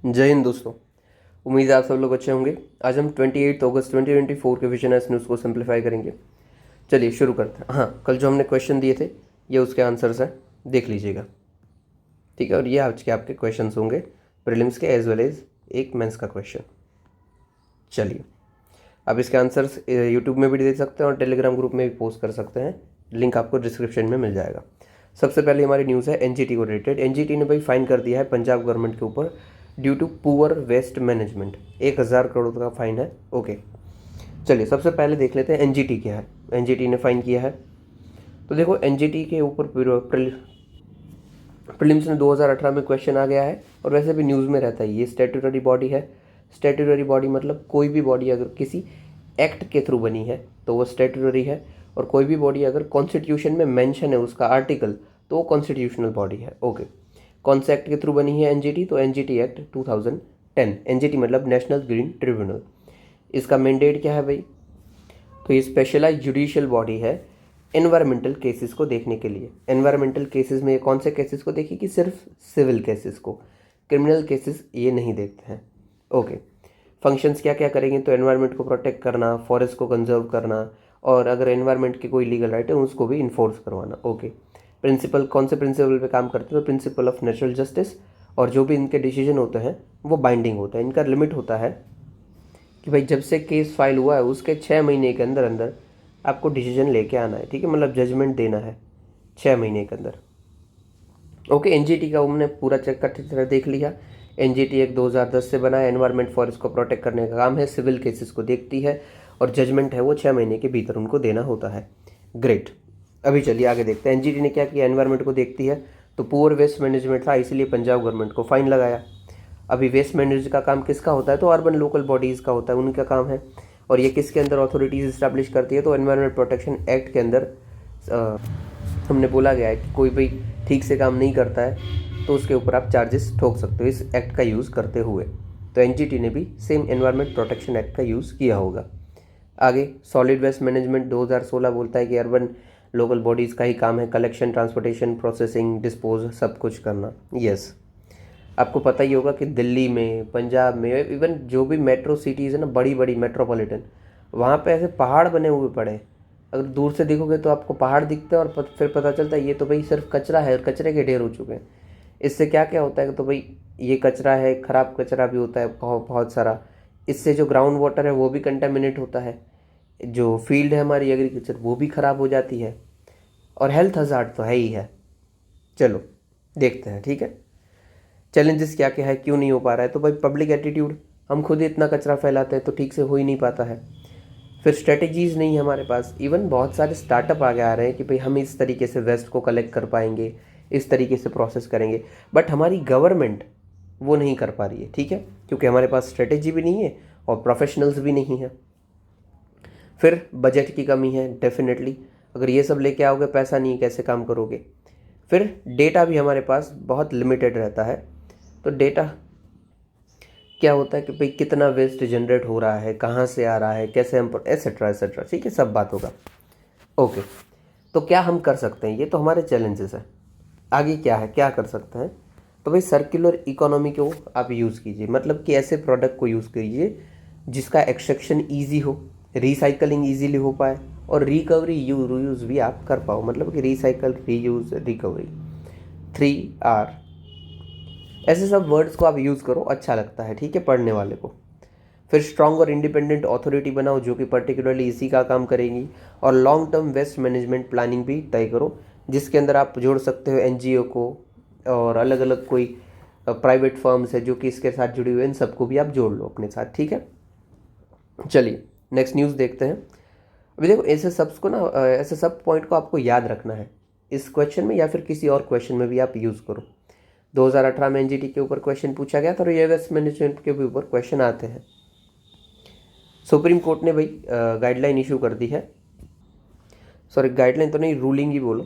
जय हिंद दोस्तों। उम्मीद है आप सब लोग अच्छे होंगे। आज हम 28 अगस्त 2024 के विजन एस न्यूज़ को सिंप्लीफाई करेंगे। चलिए शुरू करते हैं। हाँ, कल जो हमने क्वेश्चन दिए थे ये उसके आंसर्स हैं, देख लीजिएगा। ठीक है, और ये आज के आपके क्वेश्चंस होंगे प्रीलिम्स के एज वेल एज एक मेंस का क्वेश्चन। चलिए, आप इसके आंसर्स यूट्यूब में भी दे सकते हैं और टेलीग्राम ग्रुप में भी पोस्ट कर सकते हैं। लिंक आपको डिस्क्रिप्शन में मिल जाएगा। सबसे पहले हमारी न्यूज़ है एनजीटी को रिलेटेड। एनजीटी ने भाई फाइन कर दिया है पंजाब गवर्नमेंट के ऊपर due to poor waste management. 1000 crore का फाइन है। ओके, चलिए सबसे पहले देख लेते हैं एनजीटी क्या है। एनजीटी ने फाइन किया है तो देखो, एनजीटी के ऊपर प्रीलिम्स में 2018 में क्वेश्चन आ गया है और वैसे भी न्यूज़ में रहता है। ये स्टैट्यूटरी बॉडी है। स्टैट्यूटरी बॉडी मतलब कोई भी बॉडी अगर किसी एक्ट के थ्रू बनी है तो वो स्टैट्यूटरी है, और कोई भी बॉडी अगर कॉन्स्टिट्यूशन में मेंशन है उसका आर्टिकल तो वो कॉन्स्टिट्यूशनल बॉडी है। ओके, कौन से एक्ट के थ्रू बनी है एनजीटी? तो एनजीटी एक्ट 2010। एनजीटी मतलब नेशनल ग्रीन ट्रिब्यूनल। इसका मैंडेट क्या है भाई? तो ये स्पेशलाइज जुडिशियल बॉडी है एनवायरमेंटल केसेस को देखने के लिए। एनवायरमेंटल केसेस में कौन से केसेस को देखेगी? सिर्फ सिविल केसेस को, क्रिमिनल केसेस ये नहीं देखते हैं। ओके, फंक्शंस क्या क्या करेंगे? तो एनवायरनमेंट को प्रोटेक्ट करना, फॉरेस्ट को कंजर्व करना, और अगर एनवायरनमेंट के कोई लीगल राइट है उसको भी इन्फोर्स करवाना। ओके, प्रिंसिपल कौन से प्रिंसिपल पे काम करते हैं? तो प्रिंसिपल ऑफ नेचुरल जस्टिस, और जो भी इनके डिसीजन होते हैं वो बाइंडिंग होता है। इनका लिमिट होता है कि भाई जब से केस फाइल हुआ है उसके 6 महीने के अंदर अंदर आपको डिसीजन लेके आना है। ठीक है, मतलब जजमेंट देना है 6 महीने के अंदर। ओके, एनजीटी का हमने पूरा चेक करते तरह देख लिया। एनजीटी एक 2010 से बना है। एनवायरमेंट फॉरेस्ट को प्रोटेक्ट करने का काम है, सिविल केसेस को देखती है, और जजमेंट है वो 6 महीने के भीतर उनको देना होता है। ग्रेट, अभी चलिए आगे देखते हैं एनजीटी ने क्या किया। एनवायरमेंट को देखती है तो पुअर वेस्ट मैनेजमेंट था, इसलिए पंजाब गवर्नमेंट को फाइन लगाया। अभी वेस्ट मैनेज का काम किसका होता है? तो अर्बन लोकल बॉडीज़ का होता है, उनका काम है। और ये किसके अंदर अथॉरिटीज़ इस्टेब्लिश करती है? तो एनवायरमेंट प्रोटेक्शन एक्ट के अंदर हमने बोला गया है कि कोई भी ठीक से काम नहीं करता है तो उसके ऊपर आप चार्जेस ठोक सकते हो इस एक्ट का यूज़ करते हुए। तो एनजीटी ने भी सेम एनवायरमेंट प्रोटेक्शन एक्ट का यूज़ किया होगा। आगे सॉलिड वेस्ट मैनेजमेंट 2016 बोलता है कि अर्बन लोकल बॉडीज़ का ही काम है कलेक्शन, ट्रांसपोर्टेशन, प्रोसेसिंग, डिस्पोज सब कुछ करना। यस, आपको पता ही होगा कि दिल्ली में, पंजाब में, इवन जो भी मेट्रो सिटीज़ है ना, बड़ी बड़ी मेट्रोपॉलिटन, वहाँ पे ऐसे पहाड़ बने हुए पड़े हैं। अगर दूर से देखोगे तो आपको पहाड़ दिखते हैं और फिर पता चलता है ये तो भाई सिर्फ कचरा है और कचरे के ढेर हो चुके हैं। इससे क्या क्या होता है? तो भाई ये कचरा है, ख़राब कचरा भी होता है बहुत बहुत सारा। इससे जो ग्राउंड वाटर है वो भी कंटेमिनेट होता है, जो फील्ड है हमारी एग्रीकल्चर वो भी ख़राब हो जाती है, और हेल्थ हज़ार्ड तो है ही है। चलो देखते हैं। ठीक है, चैलेंजेस क्या क्या है, क्यों नहीं हो पा रहा है? तो भाई पब्लिक एटीट्यूड, हम खुद ही इतना कचरा फैलाते हैं तो ठीक से हो ही नहीं पाता है। फिर स्ट्रेटजीज़ नहीं है हमारे पास। इवन बहुत सारे स्टार्टअप आगे आ रहे हैं कि भाई हम इस तरीके से वेस्ट को कलेक्ट कर पाएंगे, इस तरीके से प्रोसेस करेंगे, बट हमारी गवर्नमेंट वो नहीं कर पा रही है। ठीक है, क्योंकि हमारे पास स्ट्रेटजी भी नहीं है और प्रोफेशनल्स भी नहीं है। फिर बजट की कमी है डेफिनेटली, अगर ये सब लेके आओगे पैसा नहीं है कैसे काम करोगे। फिर डेटा भी हमारे पास बहुत लिमिटेड रहता है। तो डेटा क्या होता है कि भाई कितना वेस्ट जनरेट हो रहा है, कहाँ से आ रहा है, कैसे हम एसेट्रा एसेट्रा, ठीक है, सब बात होगा। ओके, तो क्या हम कर सकते हैं? ये तो हमारे चैलेंजेस हैं। आगे क्या है, क्या कर सकते हैं? तो भाई सर्कुलर इकोनॉमी को आप यूज़ कीजिए, मतलब कि ऐसे प्रोडक्ट को यूज़ कीजिए जिसका एक्सट्रैक्शन ईजी हो, रिसाइकलिंग ईजीली हो पाए, और रिकवरी यूज़ भी आप कर पाओ, मतलब कि रिसाइकल, रीयूज़, रिकवरी, 3R। ऐसे सब वर्ड्स को आप यूज़ करो, अच्छा लगता है, ठीक है, पढ़ने वाले को। फिर स्ट्रॉन्ग और इंडिपेंडेंट अथॉरिटी बनाओ जो कि पर्टिकुलरली इसी का काम करेगी, और long term waste management planning भी तय करो जिसके अंदर आप जोड़ सकते हो एनजीओ को, और अलग अलग कोई प्राइवेट फर्म्स है जो कि इसके साथ जुड़ी हुई है, इन सबको भी आप जोड़ लो अपने साथ। ठीक है, चलिए नेक्स्ट न्यूज़ देखते हैं। अभी देखो, ऐसे सब को ना, ऐसे सब पॉइंट को आपको याद रखना है इस क्वेश्चन में या फिर किसी और क्वेश्चन में भी आप यूज़ करो। 2018 में एनजीटी के ऊपर क्वेश्चन पूछा गया था और ये वेस्ट मैनेजमेंट के भी ऊपर क्वेश्चन आते हैं। सुप्रीम कोर्ट ने भाई गाइडलाइन इशू कर दी है, सॉरी गाइडलाइन तो नहीं, रूलिंग ही बोलो।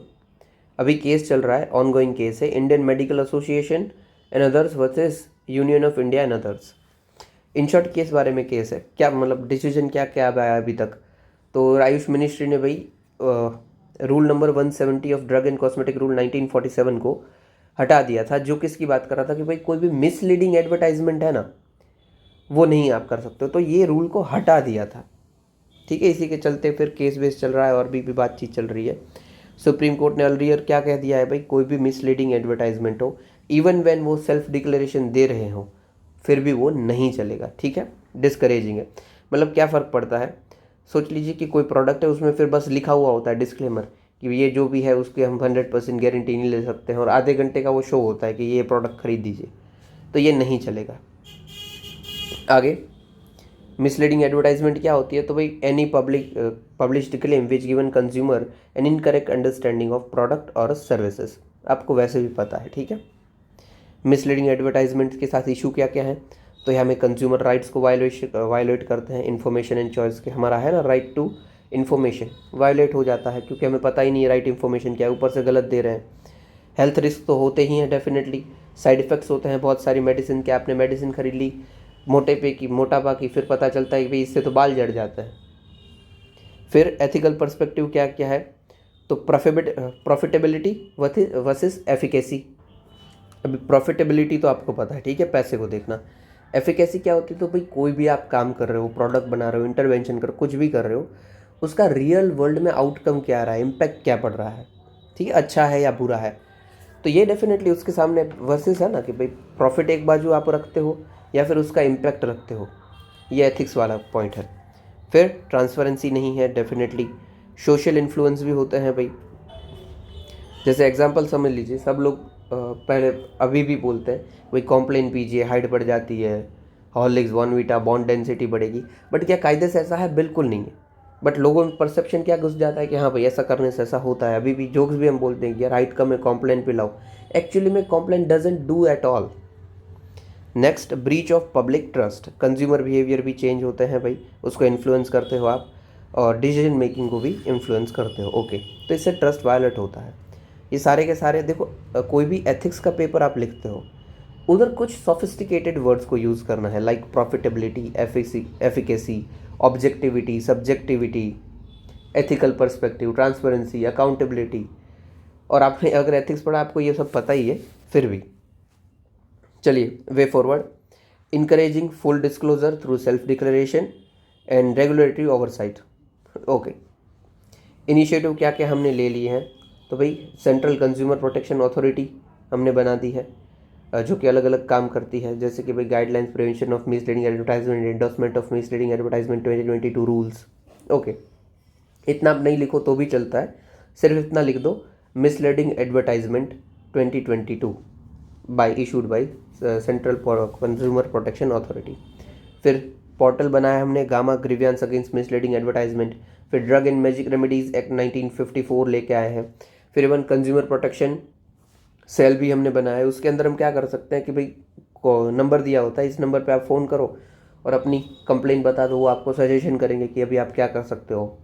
अभी केस चल रहा है, ऑन गोइंग केस है, Indian medical association and others versus union of India and others. In short case बारे में केस है, क्या मतलब डिसीजन क्या क्या आया अभी तक? तो आयुष मिनिस्ट्री ने भाई rule number 170 of drug and cosmetic rule 1947 को हटा दिया था, जो किसकी बात कर रहा था कि भाई कोई भी मिसलीडिंग एडवर्टाइजमेंट है ना, वो नहीं आप कर सकते हो, तो ये रूल को हटा दिया था। ठीक है, इसी के चलते फिर केस बेस चल रहा है और भी बातचीत चल रही है। सुप्रीम कोर्ट ने अर्लियर क्या कह दिया है भाई, कोई भी मिसलीडिंग एडवर्टाइजमेंट हो, इवन व्हेन वो सेल्फ डिक्लेरेशन दे रहे हो, फिर भी वो नहीं चलेगा। ठीक है, डिस्करेजिंग है। मतलब क्या फ़र्क पड़ता है, सोच लीजिए कि कोई प्रोडक्ट है, उसमें फिर बस लिखा हुआ होता है डिस्क्लेमर कि ये जो भी है उसके हम 100% गारंटी नहीं ले सकते हैं, और आधे घंटे का वो शो होता है कि ये प्रोडक्ट खरीद दीजिए, तो ये नहीं चलेगा। आगे, मिसलीडिंग एडवर्टाइजमेंट क्या होती है, तो भाई any published claim which given consumer an incorrect understanding of product और सर्विसेज। आपको वैसे भी पता है, ठीक है। मिसलीडिंग एडवर्टाइजमेंट के साथ इशू क्या क्या है, तो यहाँ हमें कंज्यूमर राइट्स को वायलेट करते हैं, इन्फॉर्मेशन एंड चॉइस के, हमारा है ना राइट टू इन्फॉर्मेशन, वायलेट हो जाता है क्योंकि हमें पता ही नहीं है राइट इन्फॉर्मेशन क्या है, ऊपर से गलत दे रहे हैं। हेल्थ रिस्क तो होते ही हैं डेफिनेटली, साइड इफ़ेक्ट्स होते हैं बहुत सारी मेडिसिन के, आपने मेडिसिन खरीद ली मोटापा की, फिर पता चलता है कि भाई इससे तो बाल झड़ जाता है। फिर एथिकल पर्सपेक्टिव क्या क्या है, तो प्रॉफिटेबिलिटी वर्सेस एफिकेसी। अभी प्रॉफिटेबिलिटी तो आपको पता है, ठीक है, पैसे को देखना। एफिकेसी क्या होती है, तो भाई कोई भी आप काम कर रहे हो, प्रोडक्ट बना रहे हो, इंटरवेंशन कर रहे हो, कुछ भी कर रहे हो, उसका रियल वर्ल्ड में आउटकम क्या आ रहा है, इम्पैक्ट क्या पड़ रहा है, ठीक है, अच्छा है या बुरा है। तो ये डेफिनेटली उसके सामने वर्सेस है ना कि भाई प्रॉफिट एक बाजू आप रखते हो या फिर उसका इम्पैक्ट रखते हो, ये एथिक्स वाला पॉइंट है। फिर ट्रांसपेरेंसी नहीं है डेफिनेटली, सोशल इन्फ्लुएंस भी होते हैं भाई। जैसे एग्जांपल समझ लीजिए, सब लोग पहले अभी भी बोलते हैं भाई कॉम्प्लेन पीजिए हाइट बढ़ जाती है, हॉर्लिक्स बॉर्नवीटा बॉन डेंसिटी बढ़ेगी, बट क्या कायदे से ऐसा है? बिल्कुल नहीं है। बट लोगों में परसेप्शन क्या घुस जाता है कि हाँ भाई ऐसा करने से ऐसा होता है। अभी भी जोक्स भी हम बोलते हैं कि यार हाइट कम है कॉम्प्लेन पिलाओ, एक्चुअली में Complan doesn't do at all. Next, breach of public trust, consumer behaviour भी चेंज होते हैं भाई, उसको इन्फ्लुएंस करते हो आप, और डिसीजन मेकिंग को भी इन्फ्लुएंस करते हो। ओके, तो इससे ट्रस्ट वायलेट होता है। ये सारे के सारे देखो, कोई भी एथिक्स का पेपर आप लिखते हो, उधर कुछ सोफिस्टिकेटेड वर्ड्स को यूज़ करना है, like profitability, efficacy, objectivity, subjectivity, ethical perspective, transparency, accountability. और आपने अगर एथिक्स पढ़ा, आपको ये सब पता ही है फिर भी। चलिए, way forward, encouraging full disclosure through self declaration and regulatory oversight. Okay, initiative क्या क्या हमने ले लिए हैं, तो भाई सेंट्रल कंज्यूमर प्रोटेक्शन अथॉरिटी हमने बना दी है, जो कि अलग अलग काम करती है, जैसे कि भाई guidelines prevention of misleading advertisement, endorsement of misleading advertisement 2022 rules. Okay, इतना आप नहीं लिखो तो भी चलता है, सिर्फ इतना लिख दो, misleading advertisement 2022 issued by central consumer protection authority. फिर पोर्टल बनाया हमने, GAMA grievance against misleading advertisement. फिर drug and magic remedies act 1954 लेके आए हैं। फिर इवन कंज्यूमर प्रोटेक्शन सेल भी हमने बनाया है, उसके अंदर हम क्या कर सकते हैं कि भाई को नंबर दिया होता है, इस नंबर पे आप फ़ोन करो और अपनी कंप्लेन बता दो, वो आपको सजेशन करेंगे कि अभी आप क्या कर सकते हो।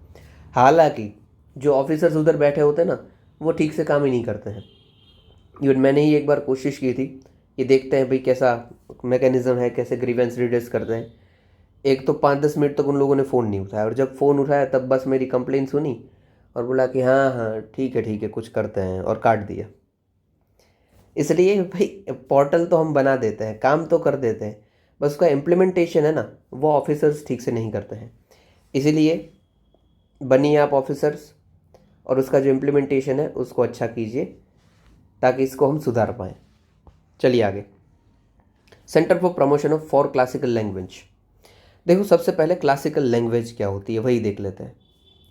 हालांकि जो ऑफिसर्स उधर बैठे होते हैं ना, वो ठीक से काम ही नहीं करते हैं। इवन मैंने ही एक बार कोशिश की थी कि देखते हैं भाई कैसा मैकेनिज्म है, कैसे ग्रीवेंस रिड्रेस करते हैं। एक तो 5-10 मिनट तक उन लोगों ने फ़ोन नहीं उठाया, और जब फ़ोन उठाया तब बस मेरी कंप्लेन सुनी और बोला कि हाँ हाँ ठीक है कुछ करते हैं, और काट दिया। इसलिए भाई पोर्टल तो हम बना देते हैं, काम तो कर देते हैं, बस उसका इम्प्लीमेंटेशन है ना, वो ऑफिसर्स ठीक से नहीं करते हैं। इसीलिए बनिए आप ऑफिसर्स, और उसका जो इम्प्लीमेंटेशन है उसको अच्छा कीजिए, ताकि इसको हम सुधार पाएँ। चलिए आगे, centre for promotion of 4 classical language. देखो, सबसे पहले क्लासिकल लैंग्वेज क्या होती है वही देख लेते हैं।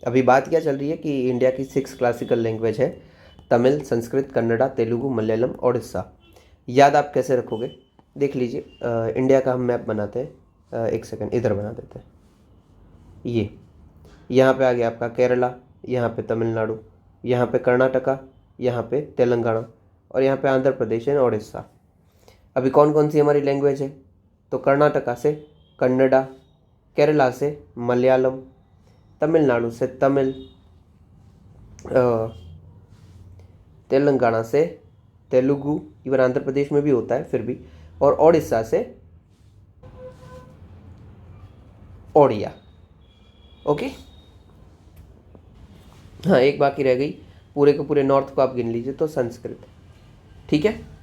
अभी बात क्या चल रही है कि इंडिया की 6 क्लासिकल लैंग्वेज है, तमिल, संस्कृत, कन्नड़ा, तेलुगु, मलयालम, ओडिशा। याद आप कैसे रखोगे, देख लीजिए। इंडिया का हम मैप बनाते हैं, एक सेकंड इधर बना देते हैं। ये यहाँ पे आ गया आपका केरला, यहाँ पे तमिलनाडु, यहाँ पे कर्नाटका, यहाँ पे तेलंगाना, और यहाँ पे आंध्र प्रदेश एंड ओडिशा। अभी कौन कौन सी हमारी लैंग्वेज है, तो कर्नाटका से कन्नड़ा, केरला से मलयालम, तमिलनाडु से तमिल, तेलंगाना से तेलुगु, इवन आंध्र प्रदेश में भी होता है फिर भी, और ओडिशा से ओडिया। ओके, हाँ एक बाकी रह गई, पूरे के पूरे नॉर्थ को आप गिन लीजिए तो संस्कृत। ठीक है।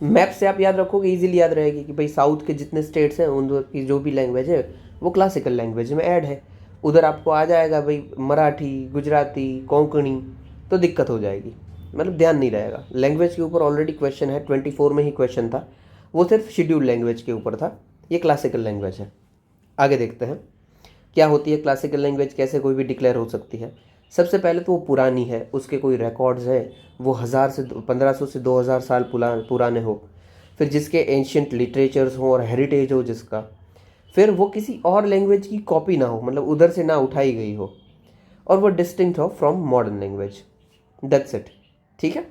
मैप से आप याद रखोगे, इजीली याद रहेगी कि भाई साउथ के जितने स्टेट्स हैं उनकी जो भी लैंग्वेज है वो क्लासिकल लैंग्वेज में ऐड है। उधर आपको आ जाएगा भाई मराठी, गुजराती, कोंकणी, तो दिक्कत हो जाएगी, मतलब ध्यान नहीं रहेगा। लैंग्वेज के ऊपर ऑलरेडी क्वेश्चन है, 24 में ही क्वेश्चन था, वो सिर्फ शेड्यूल लैंग्वेज के ऊपर था, ये क्लासिकल लैंग्वेज है। आगे देखते हैं क्या होती है क्लासिकल लैंग्वेज, कैसे कोई भी डिक्लेयर हो सकती है। सबसे पहले तो वो पुरानी है, उसके कोई रिकॉर्ड्स है, वो 1500 से 2000 साल पुराने हो। फिर जिसके एंशियंट लिटरेचर्स हो और हेरिटेज हो जिसका। फिर वो किसी और लैंग्वेज की कॉपी ना हो, मतलब उधर से ना उठाई गई हो, और वो डिस्टिंक्ट हो from modern language. That's it. ठीक है,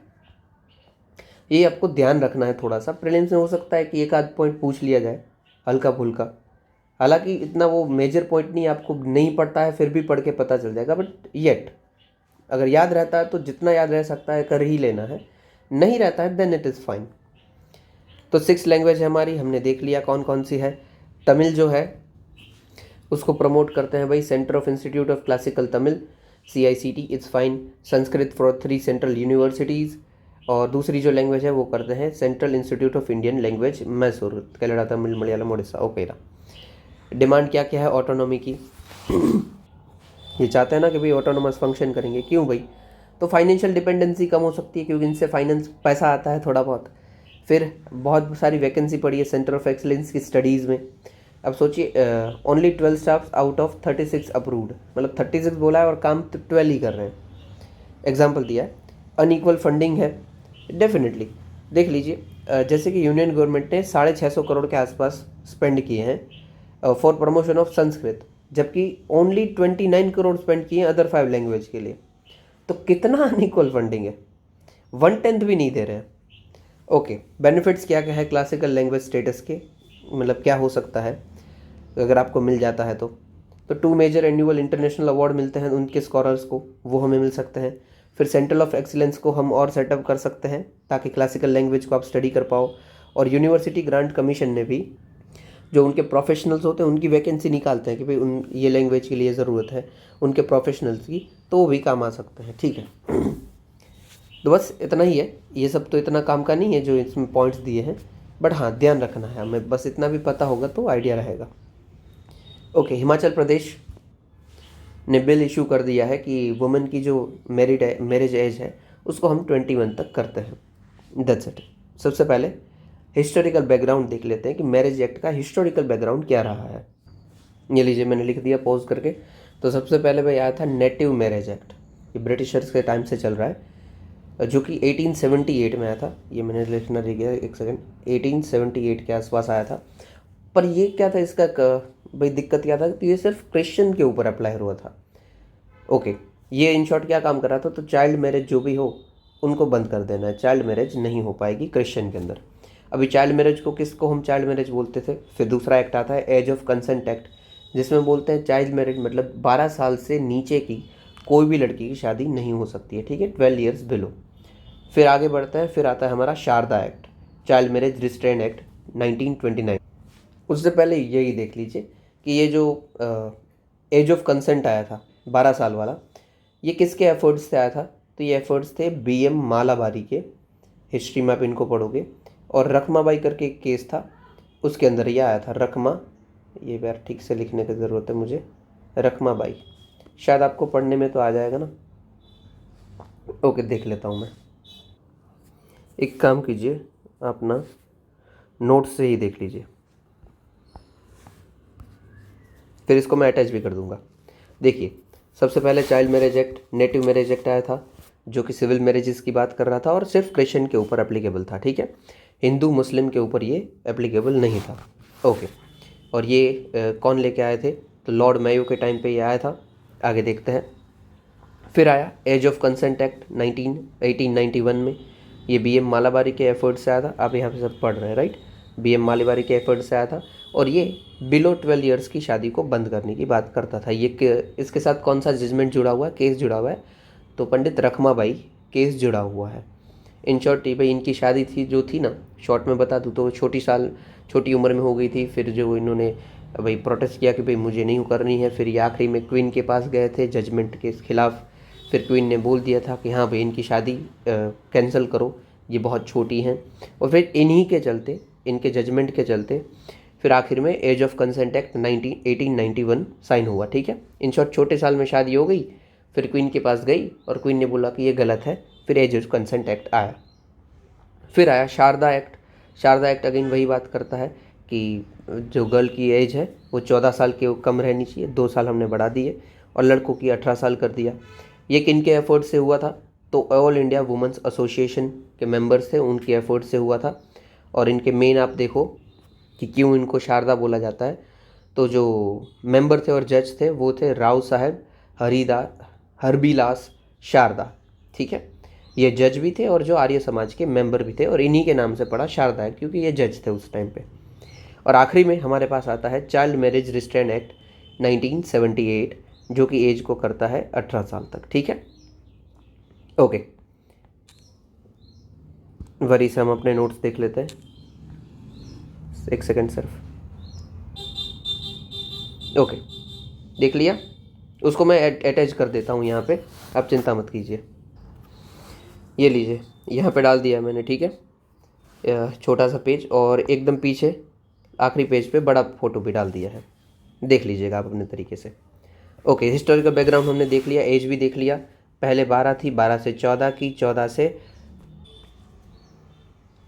ये आपको ध्यान रखना है थोड़ा सा। प्रीलिम्स में हो सकता है कि एक आध पॉइंट पूछ लिया जाए हल्का फुल्का, हालांकि इतना वो मेजर पॉइंट नहीं, आपको नहीं पड़ता है फिर भी पढ़ के पता चल जाएगा, बट येट अगर याद रहता है तो जितना याद रह सकता है कर ही लेना है, नहीं रहता है देन इट इज़ फाइन। तो 6 लैंग्वेज है हमारी, हमने देख लिया कौन कौन सी है। तमिल जो है उसको प्रमोट करते हैं भाई centre of institute of classical Tamil, CICT, it's fine. Sanskrit for 3 central universities, और दूसरी जो लैंग्वेज है वो करते हैं central institute of Indian language Mysore, Kannada, Tamil, Malayalam, Orissa, opera. Demand क्या क्या है ऑटोनॉमी की ये चाहते हैं ना कि भाई ऑटोनोमस फंक्शन करेंगे, क्यों भाई? तो फाइनेंशियल डिपेंडेंसी कम हो सकती है क्योंकि इनसे फाइनेंस पैसा आता है थोड़ा बहुत। फिर बहुत सारी वैकेंसी पड़ी है सेंटर ऑफ एक्सलेंस की स्टडीज़ में। अब सोचिए only 12 staffs out of 36 approved, मतलब 36 बोला है और काम तो 12 ही कर रहे हैं। एग्जाम्पल दिया है। अनइक्वल फंडिंग है डेफिनेटली। देख लीजिए जैसे कि यूनियन गवर्नमेंट ने 650 करोड़ के आसपास स्पेंड किए हैं फॉर प्रमोशन ऑफ संस्कृत, जबकि ओनली 29 करोड़ स्पेंड किए हैं अदर 5 लैंग्वेज के लिए। तो कितना अनइक्वल फंडिंग है, 1/10 भी नहीं दे रहे हैं। ओके, बेनिफिट्स क्या क्या है क्लासिकल लैंग्वेज स्टेटस के, मतलब क्या हो सकता है अगर आपको मिल जाता है तो 2 मेजर एनुअल इंटरनेशनल अवार्ड मिलते हैं उनके स्कॉलर्स को, वो हमें मिल सकते हैं। फिर सेंटर ऑफ एक्सीलेंस को हम और सेटअप कर सकते हैं ताकि क्लासिकल लैंग्वेज को आप स्टडी कर पाओ। और यूनिवर्सिटी ग्रांट कमीशन ने भी जो उनके प्रोफेशनल्स होते हैं उनकी वैकेंसी निकालते हैं कि भाई उन ये लैंग्वेज के लिए ज़रूरत है उनके प्रोफेशनल्स की, तो वो भी काम आ सकते हैं। ठीक है, तो बस इतना ही है। ये सब तो इतना काम का नहीं है जो इसमें पॉइंट्स दिए हैं, बट हाँ ध्यान रखना है हमें, बस इतना भी पता होगा तो आइडिया रहेगा। ओके, हिमाचल प्रदेश ने बिल इशू कर दिया है कि वुमेन की जो मैरिज एज है उसको हम 21 तक करते हैं। That's it. सबसे पहले हिस्टोरिकल बैकग्राउंड देख लेते हैं कि मैरिज एक्ट का हिस्टोरिकल बैकग्राउंड क्या रहा है। ये लीजिए मैंने लिख दिया पॉज करके। तो सबसे पहले भाई आया था नेटिव मैरिज एक्ट, ये ब्रिटिशर्स के टाइम से चल रहा है, जो कि 1878 में आया था। ये मैंने लिखना रह गया एक सेकेंड, 1878 के आसपास आया था। पर ये क्या था इसका भाई दिक्कत क्या था कि ये सिर्फ क्रिश्चियन के ऊपर अप्लाई हुआ था। ओके, ये इन शॉर्ट क्या काम कर रहा था, तो चाइल्ड मैरिज जो भी हो उनको बंद कर देना है, चाइल्ड मैरिज नहीं हो पाएगी क्रिश्चियन के अंदर। अभी चाइल्ड मैरिज को किसको हम चाइल्ड मैरिज बोलते थे। फिर दूसरा एक्ट आता है एज ऑफ कंसेंट एक्ट, जिसमें बोलते हैं चाइल्ड मैरिज मतलब 12 साल से नीचे की कोई भी लड़की की शादी नहीं हो सकती है। ठीक है, 12 ईयर्स बिलो। फिर आगे बढ़ता है, फिर आता है हमारा Sharda act, child marriage restraint act 1929। उससे पहले यही देख लीजिए कि ये जो एज ऑफ कंसेंट आया था 12 साल वाला, ये किसके एफर्ट्स से आया था, तो ये एफर्ट्स थे BM मालाबारी के। हिस्ट्री में आप इनको पढ़ोगे। और रखमाबाई करके एक केस था, उसके अंदर ये आया था रखमा, ये बार ठीक से लिखने की ज़रूरत है मुझे, रखमाबाई। शायद आपको पढ़ने में तो आ जाएगा ना। ओके, देख लेता हूँ मैं। एक काम कीजिए, आप ना नोट से ही देख लीजिए, फिर इसको मैं अटैच भी कर दूंगा। देखिए, सबसे पहले child marriage act, native marriage act आया था, जो कि सिविल मैरिजेस की बात कर रहा था और सिर्फ क्रिश्चियन के ऊपर एप्लीकेबल था। ठीक है, हिंदू मुस्लिम के ऊपर ये एप्लीकेबल नहीं था। ओके, और ये कौन लेके आए थे, तो लॉर्ड मेयो के टाइम पे ये आया था। आगे देखते हैं। फिर आया एज ऑफ कंसेंट एक्ट 1891 में, ये BM मालाबारी के एफर्ट से आया था। आप यहाँ पे सब पढ़ रहे हैं राइट, BM मालाबारी के एफर्ट से आया था, और ये बिलो 12 ईयर्स की शादी को बंद करने की बात करता था। ये इसके साथ कौन सा जजमेंट जुड़ा हुआ है, केस जुड़ा हुआ है, तो पंडित रखमाबाई केस जुड़ा हुआ है। इन शॉर्ट भाई इनकी शादी थी जो थी ना, शॉर्ट में बता दूँ तो छोटी उम्र में हो गई थी। फिर जो इन्होंने भाई प्रोटेस्ट किया कि भाई मुझे नहीं करनी है, फिर ये आखिरी में क्वीन के पास गए थे जजमेंट के खिलाफ। फिर क्वीन ने बोल दिया था कि हाँ भाई इनकी शादी कैंसिल करो, ये बहुत छोटी हैं। और फिर इन्हीं के चलते, इनके जजमेंट के चलते फिर आखिर में age of consent act 1891 sign हुआ। ठीक है, इन शॉर्ट छोटे साल में शादी हो गई, फिर क्वीन के पास गई और क्वीन ने बोला कि ये गलत है, फिर एज ऑफ कंसेंट एक्ट आया। फिर आया Sharda act. Sharda act again वही बात करता है कि जो गर्ल की एज है वो 14 साल के कम रहनी चाहिए, 2 साल हमने बढ़ा दिए, और लड़कों की 18 साल कर दिया। ये किन के एफर्ट से हुआ था? तो ऑल इंडिया वुमेंस एसोसिएशन के मेंबर्स थे, उनके एफर्ट से हुआ था। और इनके मेन आप देखो कि क्यों इनको शारदा बोला जाता है, तो जो मेंबर थे और जज थे वो थे राव साहब हरबीलास शारदा। ठीक है, ये जज भी थे और जो आर्य समाज के मेंबर भी थे, और इन्हीं के नाम से पड़ा शारदा एक्ट क्योंकि ये जज थे उस टाइम पे। और आखिरी में हमारे पास आता है चाइल्ड मैरिज रिस्ट्रेन एक्ट 1978, जो कि एज को करता है 18 साल तक। ठीक है, ओके, वरी से हम अपने नोट्स देख लेते हैं, एक सेकंड सिर्फ। ओके, देख लिया, उसको मैं अटैच कर देता हूँ यहाँ पे, आप चिंता मत कीजिए। ये लीजिए, यहाँ पे डाल दिया मैंने। ठीक है, छोटा सा पेज, और एकदम पीछे आखिरी पेज पे बड़ा फोटो भी डाल दिया है, देख लीजिएगा आप अपने तरीके से। ओके, हिस्टोरिकल बैकग्राउंड हमने देख लिया, एज भी देख लिया। पहले 12 थी, 12 से 14 की, 14 से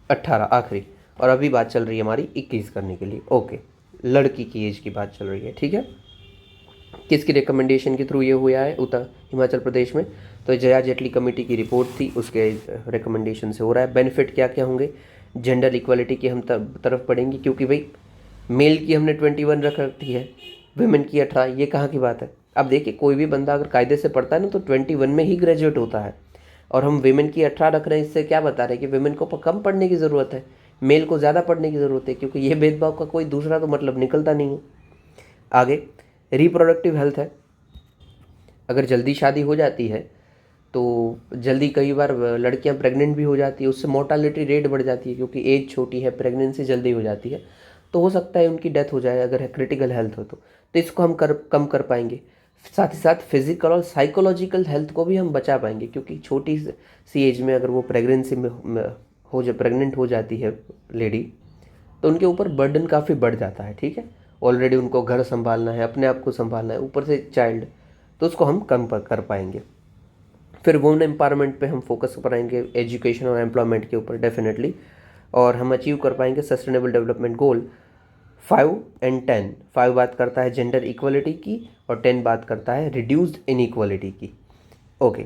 18 आखिरी, और अभी बात चल रही है हमारी 21 करने के लिए। ओके, लड़की की एज की बात चल रही है। ठीक है, किसकी रिकमेंडेशन के थ्रू ये हुआ है? उत्तर हिमाचल प्रदेश में, तो जया जेटली कमेटी की रिपोर्ट थी, उसके रिकमेंडेशन से हो रहा है। बेनिफिट क्या क्या होंगे? जेंडर इक्वालिटी की हम तरफ पढ़ेंगे, क्योंकि भाई मेल की हमने 21 रख रखी है, वुमेन की 18, ये कहाँ की बात है? अब देखिए, कोई भी बंदा अगर कायदे से पढ़ता है ना तो 21 में ही ग्रेजुएट होता है, और हम वुमेन की 18 रख रहे हैं, इससे क्या बता रहे हैं कि वुमेन को कम पढ़ने की ज़रूरत है, मेल को ज़्यादा पढ़ने की ज़रूरत है, क्योंकि ये भेदभाव का कोई दूसरा तो मतलब निकलता नहीं है। आगे रिप्रोडक्टिव हेल्थ है, अगर जल्दी शादी हो जाती है तो जल्दी कई बार लड़कियां प्रेग्नेंट भी हो जाती है, उससे मोर्टालिटी रेट बढ़ जाती है, क्योंकि एज छोटी है, प्रेगनेंसी जल्दी हो जाती है, तो हो सकता है उनकी डेथ हो जाए अगर क्रिटिकल हेल्थ हो तो इसको हम कम कर पाएंगे। साथ ही साथ फिजिकल और साइकोलॉजिकल हेल्थ को भी हम बचा पाएंगे, क्योंकि छोटी सी एज में अगर वो प्रेगनेंसी में प्रेग्नेंट हो जाती है लेडी, तो उनके ऊपर बर्डन काफ़ी बढ़ जाता है। ठीक है, ऑलरेडी उनको घर संभालना है, अपने आप को संभालना है, ऊपर से चाइल्ड, तो उसको हम कम कर पाएंगे। फिर वुमेन एम्पावरमेंट पे हम फोकस कराएंगे, एजुकेशन और एम्प्लॉयमेंट के ऊपर डेफिनेटली, और हम अचीव कर पाएंगे सस्टेनेबल डेवलपमेंट गोल 5 and 10। 5 बात करता है जेंडर इक्वलिटी की, और 10 बात करता है रिड्यूस्ड इनइक्वालिटी की। ओके,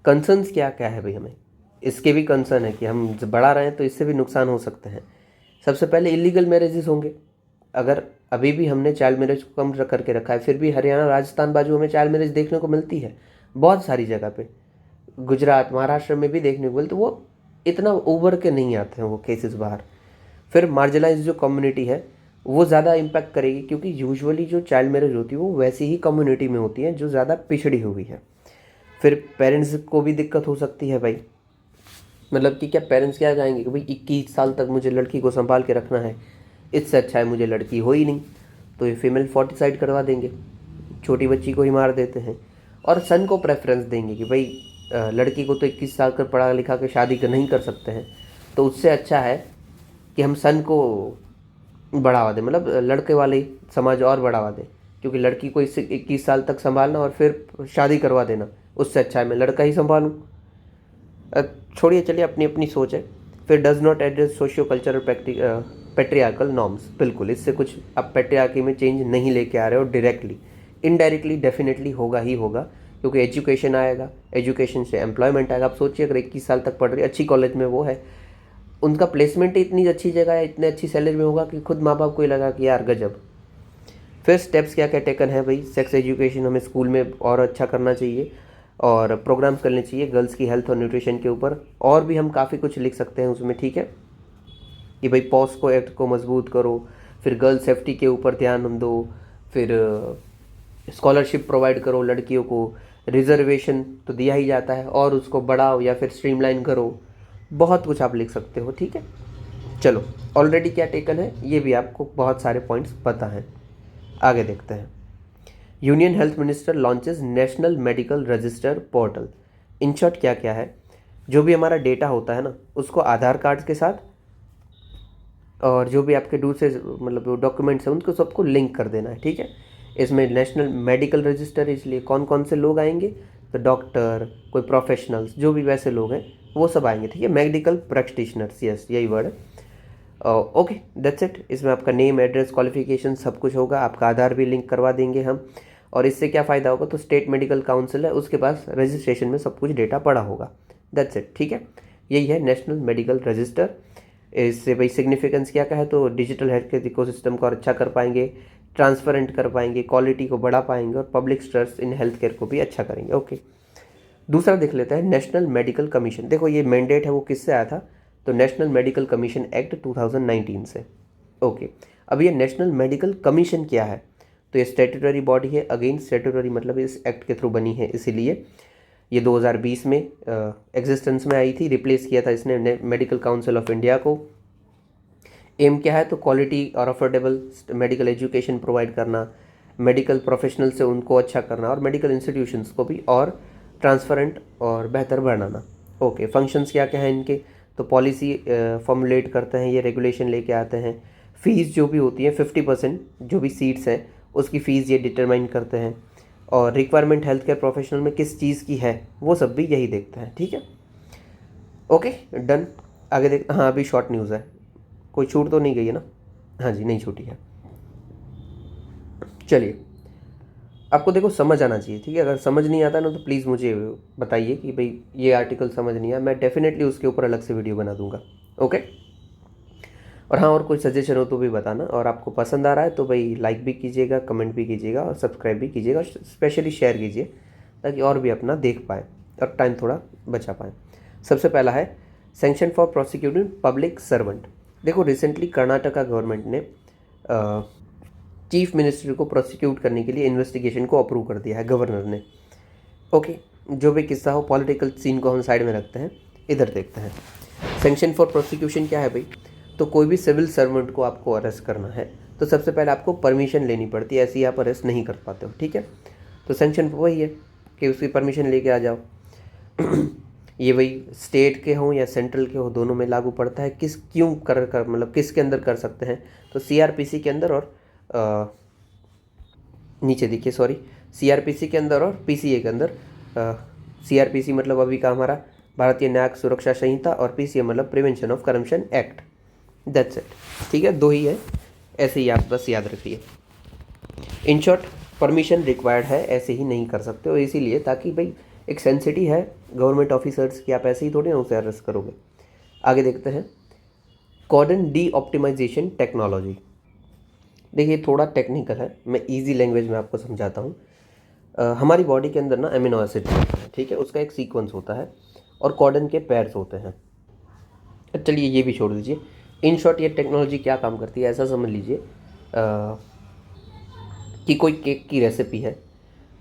कंसर्न्स क्या क्या है भाई? हमें इसके भी कंसर्न है कि हम बढ़ा रहे हैं तो इससे भी नुकसान हो सकते हैं। सबसे पहले इलीगल मैरिजेस होंगे, अगर अभी भी हमने चाइल्ड मैरिज को कम करके रखा है, फिर भी हरियाणा राजस्थान बाजू हमें चाइल्ड मैरिज देखने को मिलती है बहुत सारी जगह पे, गुजरात महाराष्ट्र में भी देखने को मिलती, वो इतना उभर के नहीं आते हैं वो केसेस बाहर। फिर मार्जिनलाइज जो कम्युनिटी है वो ज़्यादा इम्पैक्ट करेगी, क्योंकि यूजुअली जो चाइल्ड मैरिज होती है वो वैसी ही कम्युनिटी में होती है जो ज़्यादा पिछड़ी हुई है। फिर पेरेंट्स को भी दिक्कत हो सकती है भाई, मतलब कि क्या पेरेंट्स क्या चाहेंगे कि भाई 21 साल तक मुझे लड़की को संभाल के रखना है, इससे अच्छा है मुझे लड़की हो ही नहीं, तो ये फीमेल फोर्टिसाइड करवा देंगे, छोटी बच्ची को ही मार देते हैं, और सन को प्रेफरेंस देंगे कि भाई लड़की को तो 21 साल कर पढ़ा लिखा के शादी नहीं कर सकते हैं, तो उससे अच्छा है कि हम सन को बढ़ावा दें, मतलब लड़के वाले समाज और बढ़ावा दें, क्योंकि लड़की को इससे 21 साल तक संभालना और फिर शादी करवा देना, उससे अच्छा है मैं लड़का ही संभालूँ। छोड़िए, चलिए, अपनी अपनी सोच है। फिर does not address socio cultural patriarchal norms, बिल्कुल इससे कुछ अब पेट्रियार्की में चेंज नहीं लेके आ रहे हो डायरेक्टली, इनडायरेक्टली डेफिनेटली होगा ही होगा, क्योंकि एजुकेशन आएगा, एजुकेशन से एम्प्लॉयमेंट आएगा। आप सोचिए, अगर 21 साल तक पढ़ रही अच्छी कॉलेज में वो है, उनका प्लेसमेंट ही इतनी अच्छी जगह है, इतने अच्छी सैलरी में होगा कि खुद माँ बाप को ही लगा कि यार गजब। फिर स्टेप्स क्या क्या टेकन है भाई? सेक्स एजुकेशन हमें स्कूल में और अच्छा करना चाहिए, और प्रोग्राम्स करने चाहिए गर्ल्स की हेल्थ और न्यूट्रिशन के ऊपर, और भी हम काफ़ी कुछ लिख सकते हैं उसमें। ठीक है, कि भाई पॉस्को एक्ट को मजबूत करो, फिर गर्ल सेफ्टी के ऊपर ध्यान दो, फिर स्कॉलरशिप प्रोवाइड करो लड़कियों को, रिजर्वेशन तो दिया ही जाता है और उसको बढ़ाओ या फिर स्ट्रीमलाइन करो, बहुत कुछ आप लिख सकते हो। ठीक है, चलो, ऑलरेडी क्या टेकन है ये भी आपको बहुत सारे पॉइंट्स पता हैं। आगे देखते हैं। Union health minister launches national medical register portal. In short क्या क्या है? जो भी हमारा डेटा होता है ना उसको आधार कार्ड के साथ और जो भी आपके दूसरे मतलब डॉक्यूमेंट्स हैं उनको सबको लिंक कर देना है, ठीक है। इसमें नेशनल मेडिकल रजिस्टर, इसलिए कौन कौन से लोग आएंगे, तो डॉक्टर, कोई प्रोफेशनल्स, जो भी वैसे लोग हैं वो सब आएंगे, ठीक है। मेडिकल प्रैक्टिशनर्स, यस यही वर्ड है। Okay that's it. इसमें आपका नेम, एड्रेस, क्वालिफिकेशन सब कुछ होगा, आपका आधार भी लिंक करवा देंगे हम। और इससे क्या फ़ायदा होगा, तो स्टेट मेडिकल काउंसिल है उसके पास रजिस्ट्रेशन में सब कुछ डेटा पड़ा होगा। दैट्स इट, ठीक है। यही है नेशनल मेडिकल रजिस्टर। इससे भाई सिग्निफिकेंस क्या है, तो डिजिटल हेल्थ केयर इकोसिस्टम को और अच्छा कर पाएंगे, ट्रांसपेरेंट कर पाएंगे, क्वालिटी को बढ़ा पाएंगे और public trust in health care को भी अच्छा करेंगे। ओके, दूसरा देख लेते हैं नेशनल मेडिकल कमीशन। देखो ये मैंडेट है वो किससे आया था, तो नेशनल मेडिकल कमीशन एक्ट 2019 से। ओके, अब ये नेशनल मेडिकल कमीशन क्या है, तो ये स्टैट्यूटरी बॉडी है। अगेन स्टैट्यूटरी मतलब इस एक्ट के थ्रू बनी है, इसीलिए ये 2020 में एग्जिस्टेंस में आई थी। रिप्लेस किया था इसने मेडिकल काउंसिल ऑफ इंडिया को। एम क्या है, तो क्वालिटी और अफोर्डेबल मेडिकल एजुकेशन प्रोवाइड करना, मेडिकल प्रोफेशनल से उनको अच्छा करना और मेडिकल इंस्टीट्यूशंस को भी और ट्रांसपेरेंट और बेहतर बनाना। ओके, फंक्शंस क्या क्या हैं इनके, तो पॉलिसी फॉर्मुलेट करते हैं, ये रेगुलेशन लेके आते हैं। फ़ीस जो भी होती है 50% जो भी सीट्स हैं उसकी फ़ीस ये डिटरमाइन करते हैं। और रिक्वायरमेंट हेल्थ केयर प्रोफेशनल में किस चीज़ की है वो सब भी यही देखते हैं, ठीक है। ओके डन, आगे देख। हाँ अभी शॉर्ट न्यूज़ है, कोई छूट तो नहीं गई है ना, हाँ जी नहीं छूटी है। चलिए, आपको देखो समझ आना चाहिए, ठीक है। अगर समझ नहीं आता ना तो प्लीज़ मुझे बताइए कि भाई ये आर्टिकल समझ नहीं आया, मैं डेफिनेटली उसके ऊपर अलग से वीडियो बना दूंगा। ओके, और हाँ और कोई सजेशन हो तो भी बताना, और आपको पसंद आ रहा है तो भाई लाइक भी कीजिएगा, कमेंट भी कीजिएगा और सब्सक्राइब भी कीजिएगा और स्पेशली शेयर कीजिए ताकि और भी अपना देख पाएँ और टाइम थोड़ा बचा पाएँ। सबसे पहला है sanction for prosecuting public servant. देखो रिसेंटली कर्नाटका गवर्नमेंट ने चीफ मिनिस्टर को प्रोसिक्यूट करने के लिए इन्वेस्टिगेशन को अप्रूव कर दिया है गवर्नर ने। ओके, जो भी किस्सा हो, पॉलिटिकल सीन को हम साइड में रखते हैं, इधर देखते हैं। सैंक्शन फॉर प्रोसिक्यूशन क्या है भाई, तो कोई भी सिविल सर्वेंट को आपको अरेस्ट करना है तो सबसे पहले आपको परमिशन लेनी पड़ती है, ऐसे ही आप अरेस्ट नहीं कर पाते हो, ठीक है। तो सैंक्शन वही है कि उसकी परमिशन लेके आ जाओ। ये वही स्टेट के हों या सेंट्रल के हों, दोनों में लागू पड़ता है। किस क्यों कर मतलब किसके अंदर कर सकते हैं, तो सीआरपीसी के अंदर और नीचे देखिए सॉरी, सीआरपीसी के अंदर और पीसीए के अंदर। सीआरपीसी मतलब अभी का हमारा भारतीय न्यायिक सुरक्षा संहिता और पीसीए मतलब prevention of corruption act. That's it, ठीक है, दो ही है, ऐसे ही आप बस याद रखिए। इन शॉर्ट परमिशन रिक्वायर्ड है, ऐसे ही नहीं कर सकते हो, इसीलिए ताकि भाई एक सेंसिटी है गवर्नमेंट ऑफिसर्स की, आप ऐसे ही थोड़ी ना उसे अरेस्ट करोगे। आगे देखते हैं कॉर्डन डी ऑप्टिमाइजेशन टेक्नोलॉजी। देखिए थोड़ा टेक्निकल है, मैं इजी लैंग्वेज में आपको समझाता हूँ। हमारी बॉडी के अंदर ना अमीनो एसिड होते हैं, ठीक है, उसका एक सीक्वेंस होता है और कॉर्डन के पेयर्स होते हैं। चलिए ये भी छोड़ दीजिए। इन शॉर्ट ये टेक्नोलॉजी क्या काम करती है, ऐसा समझ लीजिए कि कोई केक की रेसिपी है।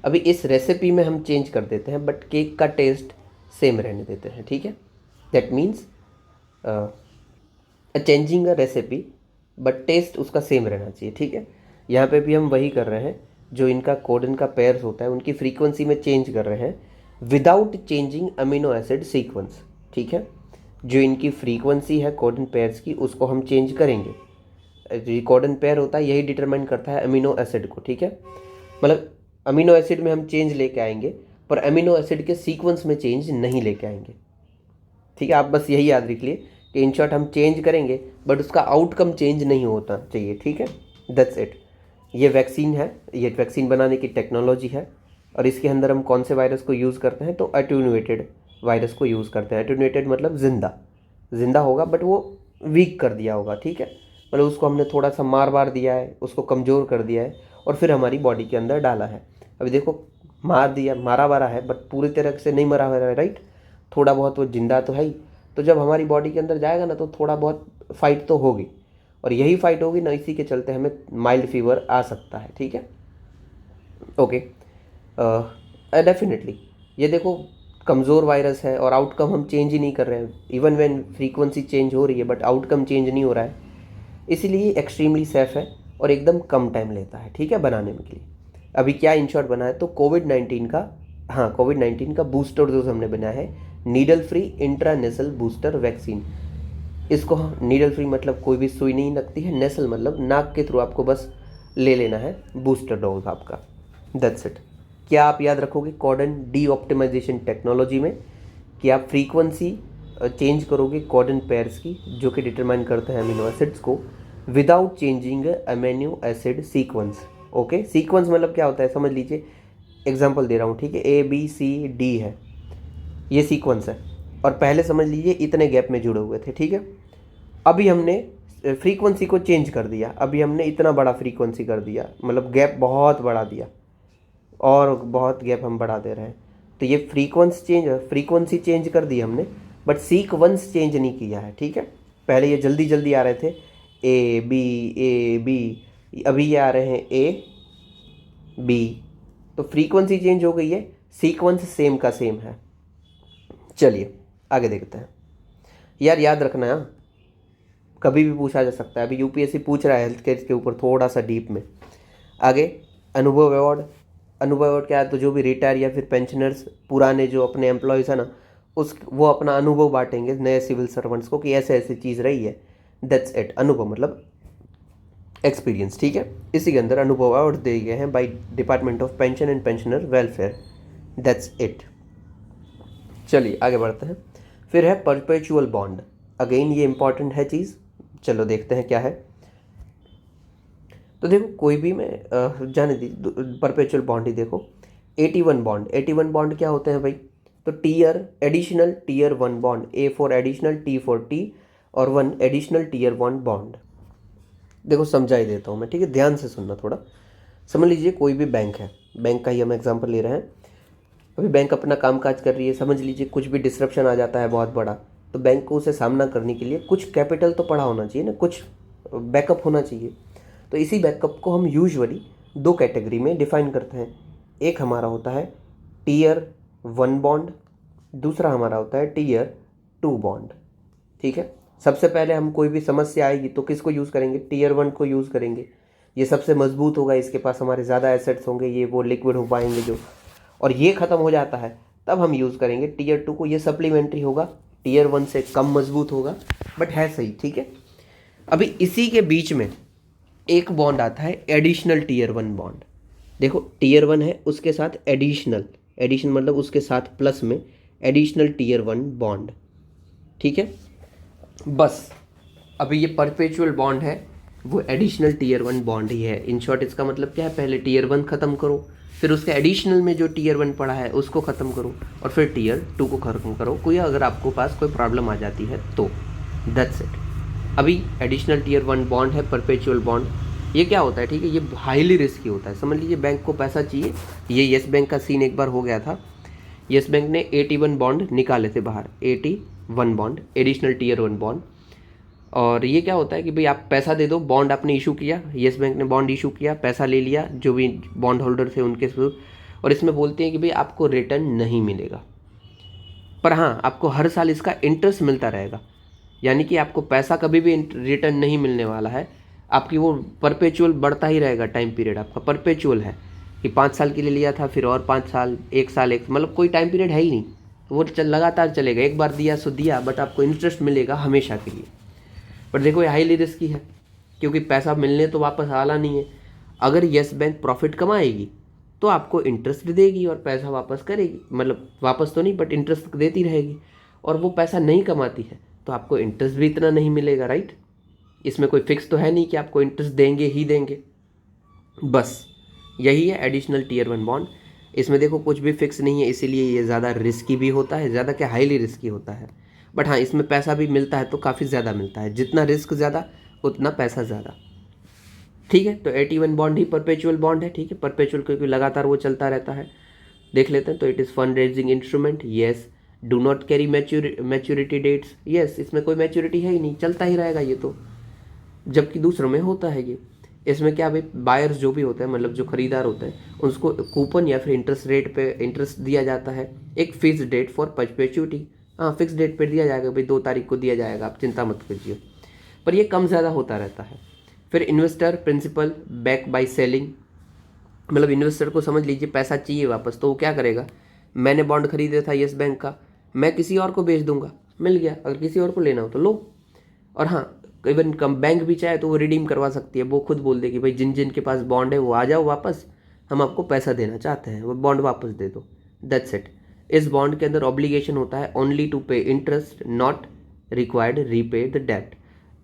अभी इस रेसिपी में हम चेंज कर देते हैं बट केक का टेस्ट सेम रहने देते हैं, ठीक है। That means changing a recipe but taste उसका सेम रहना चाहिए, ठीक है। यहाँ पे भी हम वही कर रहे हैं, जो इनका कोडन का पेयर्स होता है उनकी फ्रीक्वेंसी में चेंज कर रहे हैं without changing amino acid sequence, ठीक है। जो इनकी फ्रीक्वेंसी है कोडन पेयर्स की उसको हम चेंज करेंगे। जो कोडन पेयर होता है यही डिटरमाइन करता है अमीनो एसिड को, ठीक है। मतलब अमीनो एसिड में हम चेंज लेके आएंगे पर अमीनो एसिड के सीक्वेंस में चेंज नहीं लेके आएंगे, ठीक है। आप बस यही याद रख लिए कि इन शॉर्ट हम चेंज करेंगे बट उसका आउटकम चेंज नहीं होता चाहिए, ठीक है। That's it. ये वैक्सीन है, ये वैक्सीन बनाने की टेक्नोलॉजी है और इसके अंदर हम कौन से वायरस को यूज़ करते हैं, तो एटेन्यूएटेड वायरस को यूज़ करते हैं। एटेन्यूएटेड मतलब जिंदा होगा बट वो वीक कर दिया होगा, ठीक है। मतलब उसको हमने थोड़ा सा मार दिया है, उसको कमज़ोर कर दिया है और फिर हमारी बॉडी के अंदर डाला है। अभी देखो मारा वारा है बट पूरी तरह से नहीं मरा हुआ है, राइट, थोड़ा बहुत वो जिंदा तो है ही। तो जब हमारी बॉडी के अंदर जाएगा ना तो थोड़ा बहुत फाइट तो होगी और यही फाइट होगी ना, इसी के चलते हमें माइल्ड फीवर आ सकता है, ठीक है। ओके, डेफिनेटली ये देखो कमज़ोर वायरस है और आउटकम हम चेंज ही नहीं कर रहे हैं, इवन व्हेन फ्रीक्वेंसी चेंज हो रही है बट आउटकम चेंज नहीं हो रहा है, इसीलिए एक्सट्रीमली सेफ है और एकदम कम टाइम लेता है, ठीक है, बनाने में के लिए। अभी क्या इन शॉर्ट बना है, तो कोविड 19 का बूस्टर डोज हमने बनाया है needle free intranasal booster vaccine. इसको नीडल फ्री मतलब कोई भी सुई नहीं लगती है, नेसल मतलब नाक के थ्रू आपको बस ले लेना है बूस्टर डोज आपका, दैट्स इट। क्या आप याद रखोगे कॉर्डन डी ऑप्टिमाइजेशन टेक्नोलॉजी में कि आप फ्रीक्वेंसी चेंज करोगे कॉर्डन पेयर्स की जो कि डिटरमाइन करते हैं अमीनो एसिड्स को without changing amino acid sequence. Okay, sequence मतलब क्या होता है समझ लीजिए, एग्जांपल दे रहा हूँ, ठीक है, ABCD है, ये सीक्वेंस है, और पहले समझ लीजिए इतने गैप में जुड़े हुए थे, ठीक है। अभी हमने फ्रीक्वेंसी को चेंज कर दिया, अभी हमने इतना बड़ा फ्रीक्वेंसी कर दिया, मतलब गैप बहुत बढ़ा दिया और बहुत गैप हम बढ़ा दे रहे हैं, तो ये फ्रीक्वेंसी चेंज कर दी हमने, बट सीक्वेंस चेंज नहीं किया है, ठीक है। पहले ये जल्दी जल्दी आ रहे थे A B, अभी ये आ रहे हैं AB, तो फ्रीक्वेंसी चेंज हो गई है, सीक्वेंस सेम का सेम है। चलिए आगे देखते हैं। यार याद रखना है, कभी भी पूछा जा सकता है, अभी UPSC पूछ रहा है हेल्थ केयर के ऊपर थोड़ा सा डीप में। आगे अनुभव अवार्ड, अनुभव अवार्ड क्या है, तो जो भी रिटायर या फिर पेंशनर्स पुराने जो अपने एम्प्लॉयज़ है ना, वो अपना अनुभव बांटेंगे नए सिविल सर्वेंट्स को कि ऐसे ऐसी चीज़ रही है, दैट्स इट। अनुभव मतलब एक्सपीरियंस, ठीक है। इसी के अंदर अनुभव अवार्ड दिए गए हैं by department of pension and pensioner welfare, that's it. चलिए आगे बढ़ते हैं। फिर है परपेचुअल बॉन्ड, अगेन ये इंपॉर्टेंट है चीज़, चलो देखते हैं क्या है। तो देखो कोई भी मैं जाने दी परपेचुअल बॉन्ड ही देखो, 81 बॉन्ड, 81 बॉन्ड क्या होते हैं भाई, तो additional tier 1 bond, A for additional, T for T, और 1 एडिशनल टीयर 1 बॉन्ड। देखो समझा ही देता हूँ मैं, ठीक है, ध्यान से सुनना थोड़ा। समझ लीजिए कोई भी बैंक है, बैंक का ही हम एग्जांपल ले रहे हैं। अभी बैंक अपना कामकाज कर रही है, समझ लीजिए कुछ भी डिसरप्शन आ जाता है बहुत बड़ा, तो बैंक को उसे सामना करने के लिए कुछ कैपिटल तो पड़ा होना चाहिए ना, कुछ बैकअप होना चाहिए। तो इसी बैकअप को हम यूजुअली 2 कैटेगरी में डिफाइन करते हैं। एक हमारा होता है टीयर 1 बॉन्ड, दूसरा हमारा होता है टीयर 2 बॉन्ड, ठीक है। सबसे पहले हम कोई भी समस्या आएगी तो किसको यूज़ करेंगे, टीयर 1 को यूज़ करेंगे, ये सबसे मजबूत होगा, इसके पास हमारे ज़्यादा एसेट्स होंगे, ये वो लिक्विड हो पाएंगे जो, और ये ख़त्म हो जाता है तब हम यूज़ करेंगे टीयर 2 को, ये सप्लीमेंट्री होगा, टीयर 1 से कम मजबूत होगा, बट है सही, ठीक है। अभी इसी के बीच में एक बॉन्ड आता है एडिशनल टीयर 1 बॉन्ड। देखो टीयर 1 है, उसके साथ एडिशनल मतलब उसके साथ प्लस में एडिशनल टीयर 1 बॉन्ड, ठीक है। बस अभी ये परपेचुअल बॉन्ड है, वो एडिशनल टीयर 1 बॉन्ड ही है। इन शॉर्ट इसका मतलब क्या है, पहले टीयर 1 ख़त्म करो, फिर उसके एडिशनल में जो टीयर 1 पड़ा है उसको ख़त्म करो, और फिर टीयर 2 को ख़त्म करो, कोई अगर आपको पास कोई प्रॉब्लम आ जाती है तो, दैट्स इट। अभी एडिशनल टीयर 1 बॉन्ड है परपेचुअल बॉन्ड, ये क्या होता है, ठीक है, ये हाईली रिस्की होता है। समझ लीजिए बैंक को पैसा चाहिए, ये येस बैंक का सीन एक बार हो गया था, येस बैंक ने 81 बॉन्ड निकाले थे बाहर, 81 बॉन्ड एडिशनल टीयर 1 बॉन्ड। और ये क्या होता है कि भाई आप पैसा दे दो, बॉन्ड आपने इशू किया, येस बैंक ने बॉन्ड इशू किया, पैसा ले लिया जो भी बॉन्ड होल्डर थे उनके थ्रू, और इसमें बोलते हैं कि भाई आपको रिटर्न नहीं मिलेगा, पर हाँ आपको हर साल इसका इंटरेस्ट मिलता रहेगा, यानी कि आपको पैसा कभी भी रिटर्न नहीं मिलने वाला है, आपकी वो परपेचुअल बढ़ता ही रहेगा, टाइम पीरियड आपका परपेचुअल है कि 5 साल के लिए लिया था, फिर और 5 साल, 1 साल, मतलब कोई टाइम पीरियड है ही नहीं, वो लगातार चलेगा, एक बार दिया सो दिया, बट आपको इंटरेस्ट मिलेगा हमेशा के लिए। पर देखो ये हाईली रिस्की है, क्योंकि पैसा मिलने तो वापस आना नहीं है। अगर येस बैंक प्रॉफिट कमाएगी तो आपको इंटरेस्ट देगी और पैसा वापस करेगी, मतलब वापस तो नहीं बट इंटरेस्ट देती रहेगी, और वो पैसा नहीं कमाती है तो आपको इंटरेस्ट भी इतना नहीं मिलेगा, राइट। इसमें कोई फिक्स तो है नहीं कि आपको इंटरेस्ट देंगे ही देंगे, बस यही है एडिशनल टीयर 1 बॉन्ड। इसमें देखो कुछ भी फिक्स नहीं है, इसीलिए ये ज़्यादा रिस्की भी होता है, ज़्यादा क्या हाईली रिस्की होता है, बट हाँ इसमें पैसा भी मिलता है तो काफ़ी ज़्यादा मिलता है, जितना रिस्क ज़्यादा उतना पैसा ज़्यादा, ठीक है। तो 81 बॉन्ड ही परपेचुअल बॉन्ड है, ठीक है, परपेचुअल क्योंकि लगातार वो चलता रहता है। देख लेते हैं, तो it is fund raising instrument, yes, do not carry maturity dates, yes, इसमें कोई मैच्योरिटी है ही नहीं, चलता ही रहेगा ये तो, जबकि दूसरों में होता है ये। इसमें क्या भाई, बायर्स जो भी होते हैं, मतलब जो खरीदार होते हैं, उसको कूपन या फिर इंटरेस्ट रेट पे इंटरेस्ट दिया जाता है, एक फिक्स डेट फॉर परपेचुइटी, हाँ फिक्स डेट पे दिया जाएगा भाई, 2 तारीख को दिया जाएगा, आप चिंता मत कीजिए, पर ये कम ज़्यादा होता रहता है। फिर investor principal back by selling, मतलब इन्वेस्टर को समझ लीजिए पैसा चाहिए वापस, तो वो क्या करेगा, मैंने बॉन्ड खरीदा था येस बैंक का, मैं किसी और को बेच दूंगा, मिल गया, अगर किसी और को लेना हो तो लो। और हाँ, इवन कम बैंक भी चाहे तो वो रिडीम करवा सकती है, वो खुद बोल दे कि भाई जिन जिन के पास बॉन्ड है वो आ जाओ वापस, हम आपको पैसा देना चाहते हैं, वो बॉन्ड वापस दे दो, दैट्स इट। इस बॉन्ड के अंदर ऑब्लिगेशन होता है only to pay interest, not required repay the debt.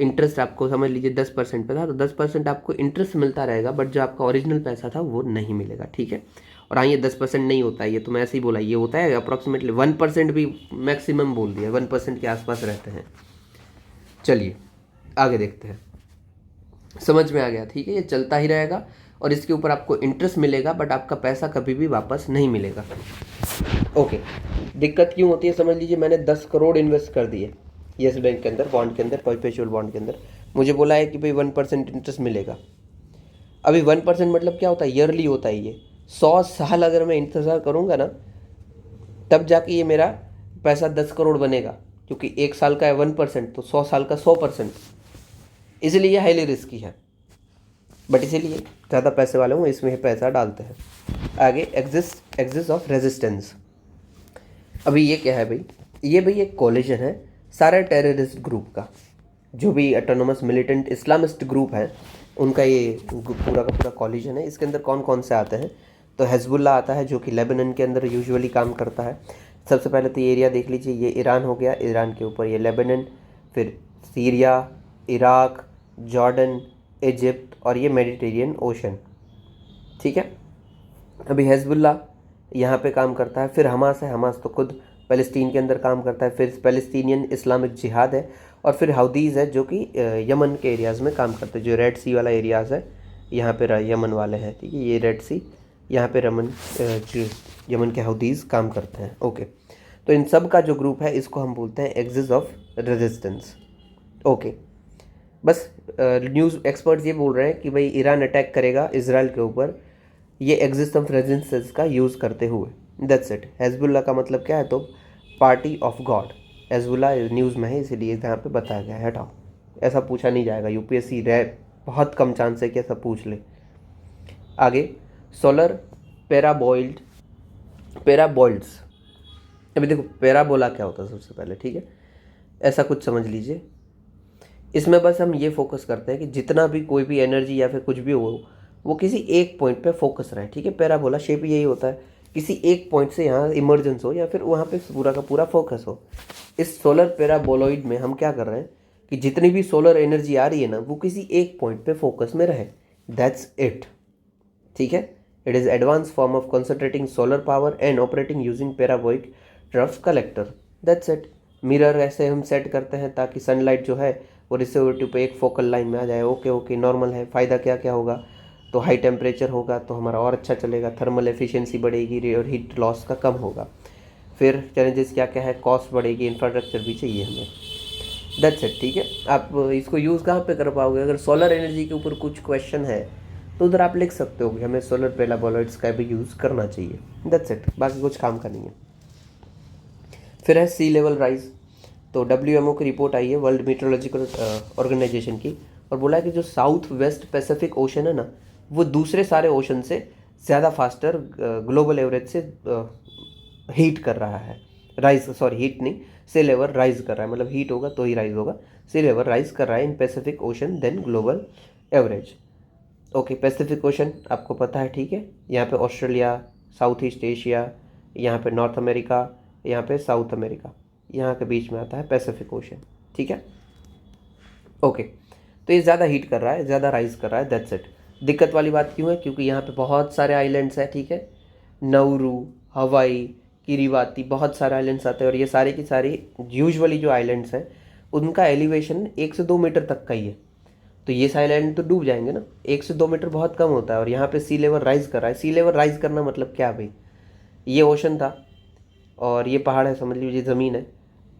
Interest आपको समझ लीजिए 10% पे था तो 10% आपको इंटरेस्ट मिलता रहेगा, बट जो आपका ओरिजिनल पैसा था वो नहीं मिलेगा, ठीक है। और हाँ, ये 10% नहीं होता है, ये तो मैं ऐसे ही बोला, ये होता है अप्रॉक्सीमेटली 1% भी मैक्सिमम बोल दिया, 1% के आसपास रहते हैं। चलिए आगे देखते हैं, समझ में आ गया, ठीक है। ये चलता ही रहेगा और इसके ऊपर आपको इंटरेस्ट मिलेगा, बट आपका पैसा कभी भी वापस नहीं मिलेगा। ओके, दिक्कत क्यों होती है समझ लीजिए, मैंने 10 करोड़ इन्वेस्ट कर दिए येस बैंक के अंदर, बॉन्ड के अंदर, परपेचुअल बॉन्ड के अंदर, मुझे बोला है कि भाई 1% इंटरेस्ट मिलेगा। अभी 1% मतलब क्या होता है, ईयरली होता है ये। 100 साल अगर मैं इंतज़ार करूँगा ना, तब जाके ये मेरा पैसा 10 करोड़ बनेगा, क्योंकि 1 साल का है 1% तो 100 साल का 100%, इसलिए ये हाईली रिस्की है। बट इसीलिए ज़्यादा पैसे वाले हों इसमें पैसा डालते हैं। आगे एक्सिस ऑफ रेजिस्टेंस। अभी ये क्या है भाई, ये भाई एक कॉलिजन है सारे टेररिस्ट ग्रुप का, जो भी ऑटोनोमस मिलिटेंट इस्लामिस्ट ग्रुप है उनका ये पूरा का पूरा कॉलिजन है। इसके अंदर कौन कौन से आते हैं, तो हिजबुल्लाह आता है जो कि लेबनान के अंदर यूजुअली काम करता है। सबसे पहले तो ये एरिया देख लीजिए, ये ईरान हो गया, ईरान के ऊपर ये लेबनान, फिर सीरिया, इराक, जॉर्डन, इजिप्ट और ये मेडिटेरियन ओशन, ठीक है। अभी हिजबुल्लाह यहाँ पे काम करता है, फिर हमास है, हमास तो खुद फ़लस्तीन के अंदर काम करता है, फिर फ़लस्तीनियन इस्लामिक जिहाद है, और फिर हाउदीज़ है जो कि यमन के एरियाज़ में काम करते हैं, जो रेड सी वाला एरियाज़ है यहाँ पे यमन वाले हैं, ठीक है, ये रेड सी, यहाँ पे यमन के हाउदीज़ काम करते हैं। ओके, तो इन सब का जो ग्रुप है इसको हम बोलते हैं एक्सिस ऑफ रेजिस्टेंस। ओके, बस न्यूज़ एक्सपर्ट्स ये बोल रहे हैं कि भाई ईरान अटैक करेगा इसराइल के ऊपर, ये एक्सिस ऑफ रेजिस्टेंस का यूज़ करते हुए, दैट्स इट। हिजबुल्लाह का मतलब क्या है, तो party of God. Hezbollah news में है इसीलिए यहाँ पे बताया गया है, हटाओ, ऐसा पूछा नहीं जाएगा, यूपीएससी रह बहुत कम चांस है कि ऐसा पूछ ले। आगे सोलर पैराबॉइल्ड्स। अभी देखो पैराबोला क्या होता है सबसे पहले, ठीक है, ऐसा कुछ समझ लीजिए। इसमें बस हम ये फोकस करते हैं कि जितना भी कोई भी एनर्जी या फिर कुछ भी हो वो किसी एक पॉइंट पे फोकस रहे, ठीक है। पैराबोला शेप यही होता है, किसी एक पॉइंट से यहाँ इमर्जेंस हो या फिर वहाँ पे पूरा का पूरा फोकस हो। इस सोलर पैराबोलॉइड में हम क्या कर रहे हैं कि जितनी भी सोलर एनर्जी आ रही है ना वो किसी एक पॉइंट पे फोकस में रहे, दैट्स इट, ठीक है। It is advance form of concentrating solar power and operating using parabolic trough collector, that's it. Mirror ऐसे हम सेट करते हैं ताकि सनलाइट जो है वो रिसीवर पे एक फोकल लाइन में आ जाए। ओके ओके, नॉर्मल है। फ़ायदा क्या क्या होगा, तो हाई टेम्परेचर होगा तो हमारा और अच्छा चलेगा, थर्मल एफिशिएंसी बढ़ेगी और हीट लॉस का कम होगा। फिर चैलेंजेस क्या क्या है, कॉस्ट बढ़ेगी, इंफ्रास्ट्रक्चर भी चाहिए हमें, दैट्स इट, ठीक है। आप इसको यूज़ कहाँ पे कर पाओगे, अगर सोलर एनर्जी के ऊपर कुछ क्वेश्चन है तो उधर आप लिख सकते हो कि हमें सोलर पैराबोलॉइड्स का भी यूज़ करना चाहिए, दैट्स इट, बाकी कुछ काम का नहीं है। फिर है सी लेवल राइज। तो WMO की रिपोर्ट आई है, वर्ल्ड मीटरोलॉजिकल ऑर्गेनाइजेशन की, और बोला है कि जो साउथ वेस्ट पैसिफिक ओशन है ना वो दूसरे सारे ओशन से ज़्यादा फास्टर ग्लोबल एवरेज से हीट कर रहा है, राइज, सॉरी हीट नहीं, सी लेवल राइज कर रहा है, मतलब हीट होगा तो ही राइज होगा, सी लेवल राइज कर रहा है in Pacific Ocean then global average. Okay, Pacific Ocean आपको पता है, ठीक है, यहाँ पे ऑस्ट्रेलिया, साउथ ईस्ट एशिया, यहाँ पे नॉर्थ अमेरिका, यहाँ पे साउथ अमेरिका, यहाँ के बीच में आता है पैसिफिक ओशन, ठीक है। ओके, तो ये ज़्यादा हीट कर रहा है, ज़्यादा राइज कर रहा है, दैट्स इट। दिक्कत वाली बात क्यों है, क्योंकि यहाँ पे बहुत सारे आइलैंड्स हैं, ठीक है, नाउरू, हवाई, किरीबाती, बहुत सारे आइलैंड्स आते हैं, और ये सारे की सारी यूजुअली जो आइलैंड्स हैं उनका एलिवेशन 1 से 2 मीटर तक का ही है, तो ये आइलैंड तो डूब जाएंगे ना, 1 से 2 मीटर बहुत कम होता है, और यहाँ पे सी लेवल राइज कर रहा है। सी लेवल राइज करना मतलब क्या भाई, ये ओशन था और ये पहाड़ है, समझ लीजिए ज़मीन है,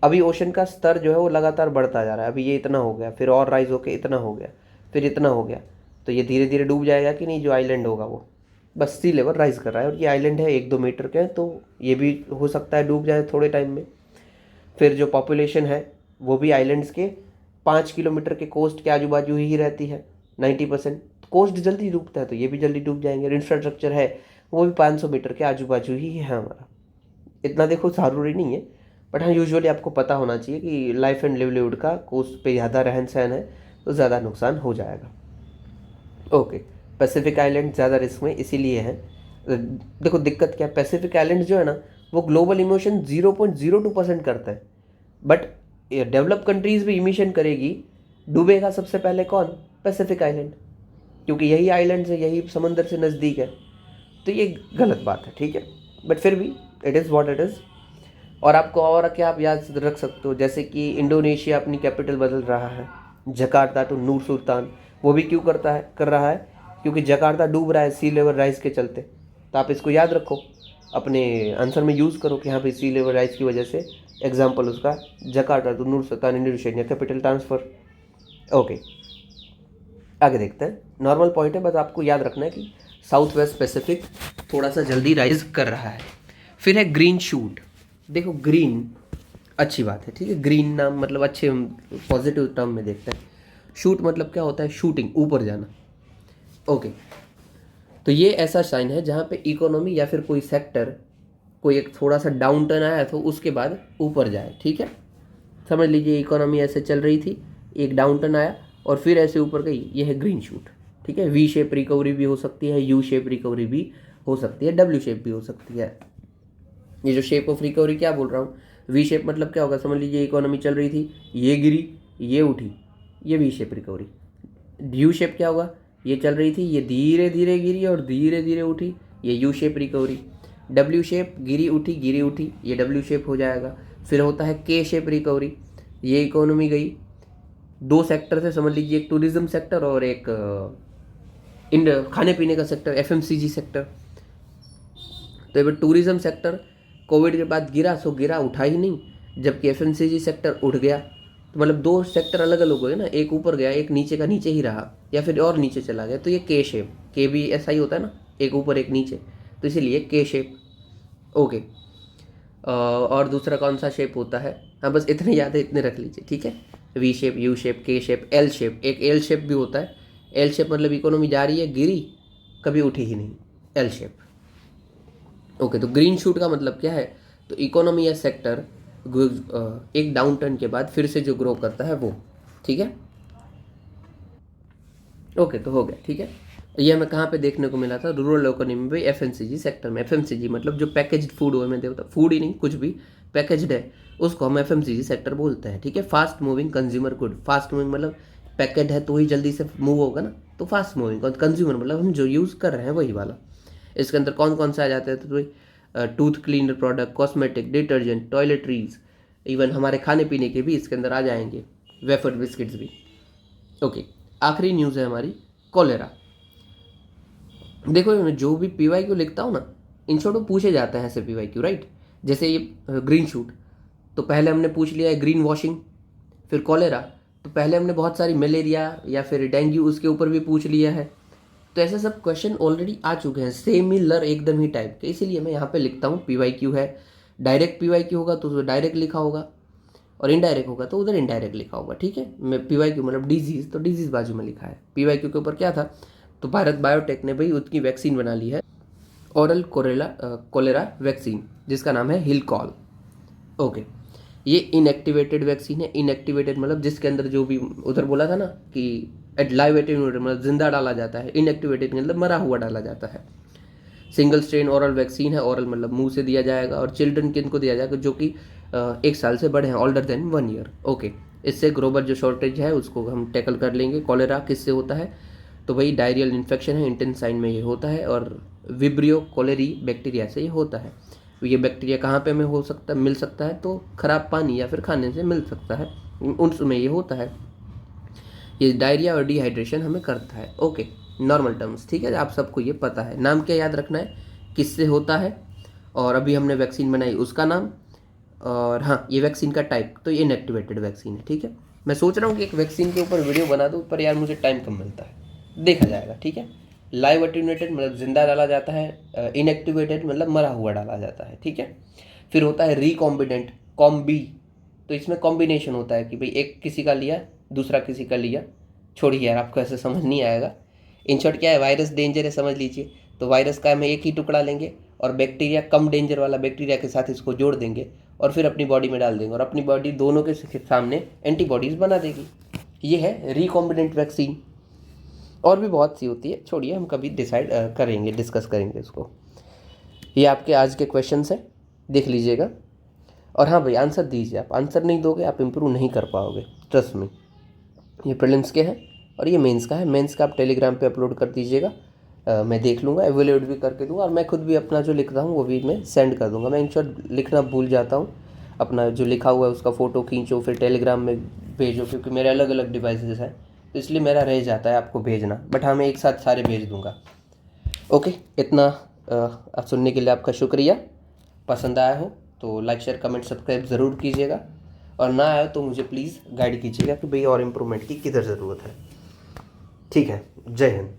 अभी ओशन का स्तर जो है वो लगातार बढ़ता जा रहा है, अभी ये इतना हो गया, फिर और राइज होके इतना हो गया, फिर इतना हो गया, तो ये धीरे धीरे डूब जाएगा कि नहीं, जो आइलैंड होगा वो, बस सी लेवल राइज कर रहा है, और ये आइलैंड है 1-2 मीटर के, तो ये भी हो सकता है डूब जाए थोड़े टाइम में। फिर जो पॉपुलेशन है वो भी आइलैंड्स के 5 किलोमीटर के कोस्ट के आजू बाजू ही रहती है, 90%, कोस्ट जल्दी डूबता है तो ये भी जल्दी डूब जाएंगे। इंफ्रास्ट्रक्चर है वो भी 500 मीटर के आजू बाजू ही है हमारा, इतना देखो ज़रूरी नहीं है, बट हाँ यूजुअली आपको पता होना चाहिए कि लाइफ एंड लिवलीहुड का कोस्ट पे ज़्यादा रहन सहन है तो ज़्यादा नुकसान हो जाएगा। ओके, पैसिफिक आइलैंड ज़्यादा रिस्क में इसीलिए हैं। देखो दिक्कत क्या है, पैसिफिक आइलैंड जो है ना वो ग्लोबल इमिशन 0.02% करता है, बट डेवलप कंट्रीज भी इमिशन करेगी, डूबेगा सबसे पहले कौन? पैसिफिक आइलैंड, क्योंकि यही आइलैंड से, यही समंदर से नज़दीक है। तो ये गलत बात है, ठीक है, बट फिर भी it is what it is. और आपको और क्या आप याद रख सकते हो, जैसे कि इंडोनेशिया अपनी कैपिटल बदल रहा है, जकार्ता टू नूर सुल्तान। वो भी क्यों कर रहा है? क्योंकि जकार्ता डूब रहा है सी लेवल राइज के चलते। तो आप इसको याद रखो, अपने आंसर में यूज़ करो कि हाँ भाई सी लेवल राइज की वजह से एग्जाम्पल उसका Jakarta to Nur Sultan Indonesia capital transfer. Okay, आगे देखते हैं। नॉर्मल पॉइंट है, बस आपको याद रखना है कि साउथ वेस्ट पैसिफिक थोड़ा सा जल्दी राइज कर रहा है। फिर है ग्रीन शूट। देखो ग्रीन अच्छी बात है, ठीक है, ग्रीन नाम मतलब अच्छे पॉजिटिव टर्म में देखते हैं। शूट मतलब क्या होता है? शूटिंग, ऊपर जाना। ओके, तो ये ऐसा साइन है जहाँ पे इकोनॉमी या फिर कोई सेक्टर, कोई एक थोड़ा सा डाउन टर्न आया तो उसके बाद ऊपर जाए, ठीक है। समझ लीजिए इकोनॉमी ऐसे चल रही थी, एक डाउन टर्न आया और फिर ऐसे ऊपर गई, ये है ग्रीन शूट, ठीक है। वी शेप रिकवरी भी हो सकती है, यू शेप रिकवरी भी हो सकती है, डब्ल्यू शेप भी हो सकती है। ये जो शेप ऑफ रिकवरी क्या बोल रहा हूँ, वी शेप मतलब क्या होगा? समझ लीजिए इकोनॉमी चल रही थी, ये गिरी, ये उठी, ये V shape recovery. U shape क्या होगा? ये चल रही थी, ये धीरे धीरे गिरी और धीरे धीरे उठी, ये U shape recovery. W shape गिरी उठी, ये डब्ल्यू शेप हो जाएगा। फिर होता है के शेप रिकवरी, ये इकोनॉमी गई, दो सेक्टर से, समझ लीजिए एक टूरिज्म सेक्टर और एक खाने पीने का सेक्टर, एफएमसीजी सेक्टर। तो ये टूरिज्म सेक्टर कोविड के बाद गिरा, सो गिरा, उठा ही नहीं, जबकि एफएमसीजी सेक्टर उठ गया। तो मतलब दो सेक्टर अलग अलग हो गए ना, एक ऊपर गया, एक नीचे का नीचे ही रहा, या फिर और नीचे चला गया, तो ये के शेप, के भी ऐसा ही होता है ना, एक ऊपर एक नीचे, तो इसीलिए के शेप। ओके, और दूसरा कौन सा शेप होता है? हाँ बस इतने याद है, इतने रख लीजिए, ठीक है। वी शेप, यू शेप, के शेप, एल शेप, एक एल शेप भी होता है। एल शेप मतलब इकोनॉमी जा रही है, गिरी, कभी उठी ही नहीं, एल शेप। ओके, तो ग्रीन शूट का मतलब क्या है? तो इकोनॉमी या सेक्टर एक डाउन टर्न के बाद फिर से जो ग्रो करता है वो, ठीक है। ओके, तो हो गया, ठीक है। तो ये हमें कहाँ पे देखने को मिला था? रूरल इकोनॉमी में, एफएमसीजी सेक्टर में। एफएमसीजी मतलब जो पैकेज्ड फूड हो, में देखता फूड ही नहीं, कुछ भी पैकेज्ड है उसको हम एफएमसीजी सेक्टर बोलते हैं, ठीक है। Fast moving consumer good, fast moving मतलब पैकेट है तो ही जल्दी से मूव होगा ना, तो फास्ट मूविंग। और कंज्यूमर मतलब हम जो यूज़ कर रहे हैं वही वाला। इसके अंदर कौन कौन से आ जाते हैं? तो भाई tooth cleaner product, cosmetic, detergent, toiletries, even हमारे खाने पीने के भी इसके अंदर आ जाएंगे, वेफर बिस्किट्स भी। ओके, आखिरी न्यूज़ है हमारी, कॉलेरा। देखो मैं जो भी PYQ लिखता हूँ ना, इन शॉर्ट वो पूछे जाते हैं ऐसे PYQ, राइट। जैसे ये ग्रीन शूट, तो पहले हमने पूछ लिया है ग्रीन वॉशिंग। फिर कॉलेरा, तो पहले हमने बहुत सारी मलेरिया या फिर डेंगू उसके ऊपर भी पूछ लिया है। तो ऐसे सब क्वेश्चन ऑलरेडी आ चुके हैं, सिमिलर एकदम ही टाइप के, इसीलिए मैं यहाँ पे लिखता हूँ PYQ है। डायरेक्ट PYQ होगा तो उसमें डायरेक्ट लिखा होगा, और इनडायरेक्ट होगा तो उधर इनडायरेक्ट लिखा होगा, ठीक है। मैं PYQ मतलब डिजीज़, तो डिजीज़ बाजू में लिखा है। PYQ के ऊपर क्या था? तो भारत बायोटेक ने भाई उसकी वैक्सीन बना ली है, ओरल कोलेरा वैक्सीन, जिसका नाम है हिलकॉल। ओके, ये इनएक्टिवेटेड वैक्सीन है। इनएक्टिवेटेड मतलब जिसके अंदर जो भी उधर बोला था ना कि लाइव एटेन्यूएटेड मतलब जिंदा डाला जाता है, इनएक्टिवेटेड मतलब मरा हुआ डाला जाता है। सिंगल स्ट्रेन ओरल वैक्सीन है, ओरल मतलब मुंह से दिया जाएगा, और चिल्ड्रन किनको दिया जाएगा? जो कि 1 साल से बड़े हैं, ओल्डर देन 1 ईयर। ओके, इससे ग्लोबल जो शॉर्टेज है उसको हम टैकल कर लेंगे। कॉलेरा किससे होता है? तो भाई डायरियल इन्फेक्शन है, इंटेंसाइन में ये होता है, और विब्रियो कोलेरी बैक्टीरिया से ये होता है। ये बैक्टीरिया कहाँ पे में मिल सकता है? तो ख़राब पानी या फिर खाने से मिल सकता है, उनमें ये होता है। ये डायरिया और डिहाइड्रेशन हमें करता है। ओके, नॉर्मल टर्म्स, ठीक है, आप सबको ये पता है। नाम क्या याद रखना है, किससे होता है, और अभी हमने वैक्सीन बनाई उसका नाम, और हाँ ये वैक्सीन का टाइप, तो ये इनएक्टिवेटेड वैक्सीन है, ठीक है। मैं सोच रहा हूँ कि एक वैक्सीन के ऊपर वीडियो बना दूँ, पर यार मुझे टाइम कम मिलता है, देखा जाएगा, ठीक है। लाइव एटेन्यूएटेड मतलब जिंदा डाला जाता है, इनएक्टिवेटेड मतलब मरा हुआ डाला जाता है, ठीक है। फिर होता है रिकॉम्बिनेंट, कॉम्बी, तो इसमें कॉम्बिनेशन होता है कि भाई एक किसी का लिया, दूसरा किसी का लिया। छोड़िए यार, आपको ऐसे समझ नहीं आएगा। इन शॉर्ट क्या है, वायरस डेंजर है, समझ लीजिए। तो वायरस का हम एक ही टुकड़ा लेंगे और बैक्टीरिया कम डेंजर वाला बैक्टीरिया के साथ इसको जोड़ देंगे और फिर अपनी बॉडी में डाल देंगे और अपनी बॉडी दोनों के सामने एंटीबॉडीज़ बना देगी। ये है रिकॉम्बिनेंट वैक्सीन। और भी बहुत सी होती है, छोड़िए, हम कभी डिस्कस करेंगे इसको। ये आपके आज के क्वेश्चंस हैं, देख लीजिएगा। और हाँ भाई, आंसर दीजिए। आप आंसर नहीं दोगे आप इम्प्रूव नहीं कर पाओगे, ट्रस्ट में। ये प्रीलिम्स के हैं और ये मेंस का है। मेंस का आप टेलीग्राम पे अपलोड कर दीजिएगा, मैं देख लूँगा, एवेल्यूएट भी करके दूँगा और मैं खुद भी अपना जो लिखता हूँ वो भी मैं सेंड कर दूँगा। मैं इंश्योर लिखना भूल जाता हूँ, अपना जो लिखा हुआ है उसका फ़ोटो खींचो फिर टेलीग्राम में भेजो, क्योंकि मेरे अलग अलग डिवाइसेस हैं तो इसलिए मेरा रह जाता है आपको भेजना। बट हाँ, मैं एक साथ सारे भेज दूँगा। ओके, इतना सुनने के लिए आपका शुक्रिया। पसंद आया हो तो लाइक शेयर कमेंट सब्सक्राइब ज़रूर कीजिएगा, और ना आया तो मुझे प्लीज़ गाइड कीजिएगा कि भाई और इम्प्रूवमेंट की किधर ज़रूरत है। ठीक है, जय हिंद।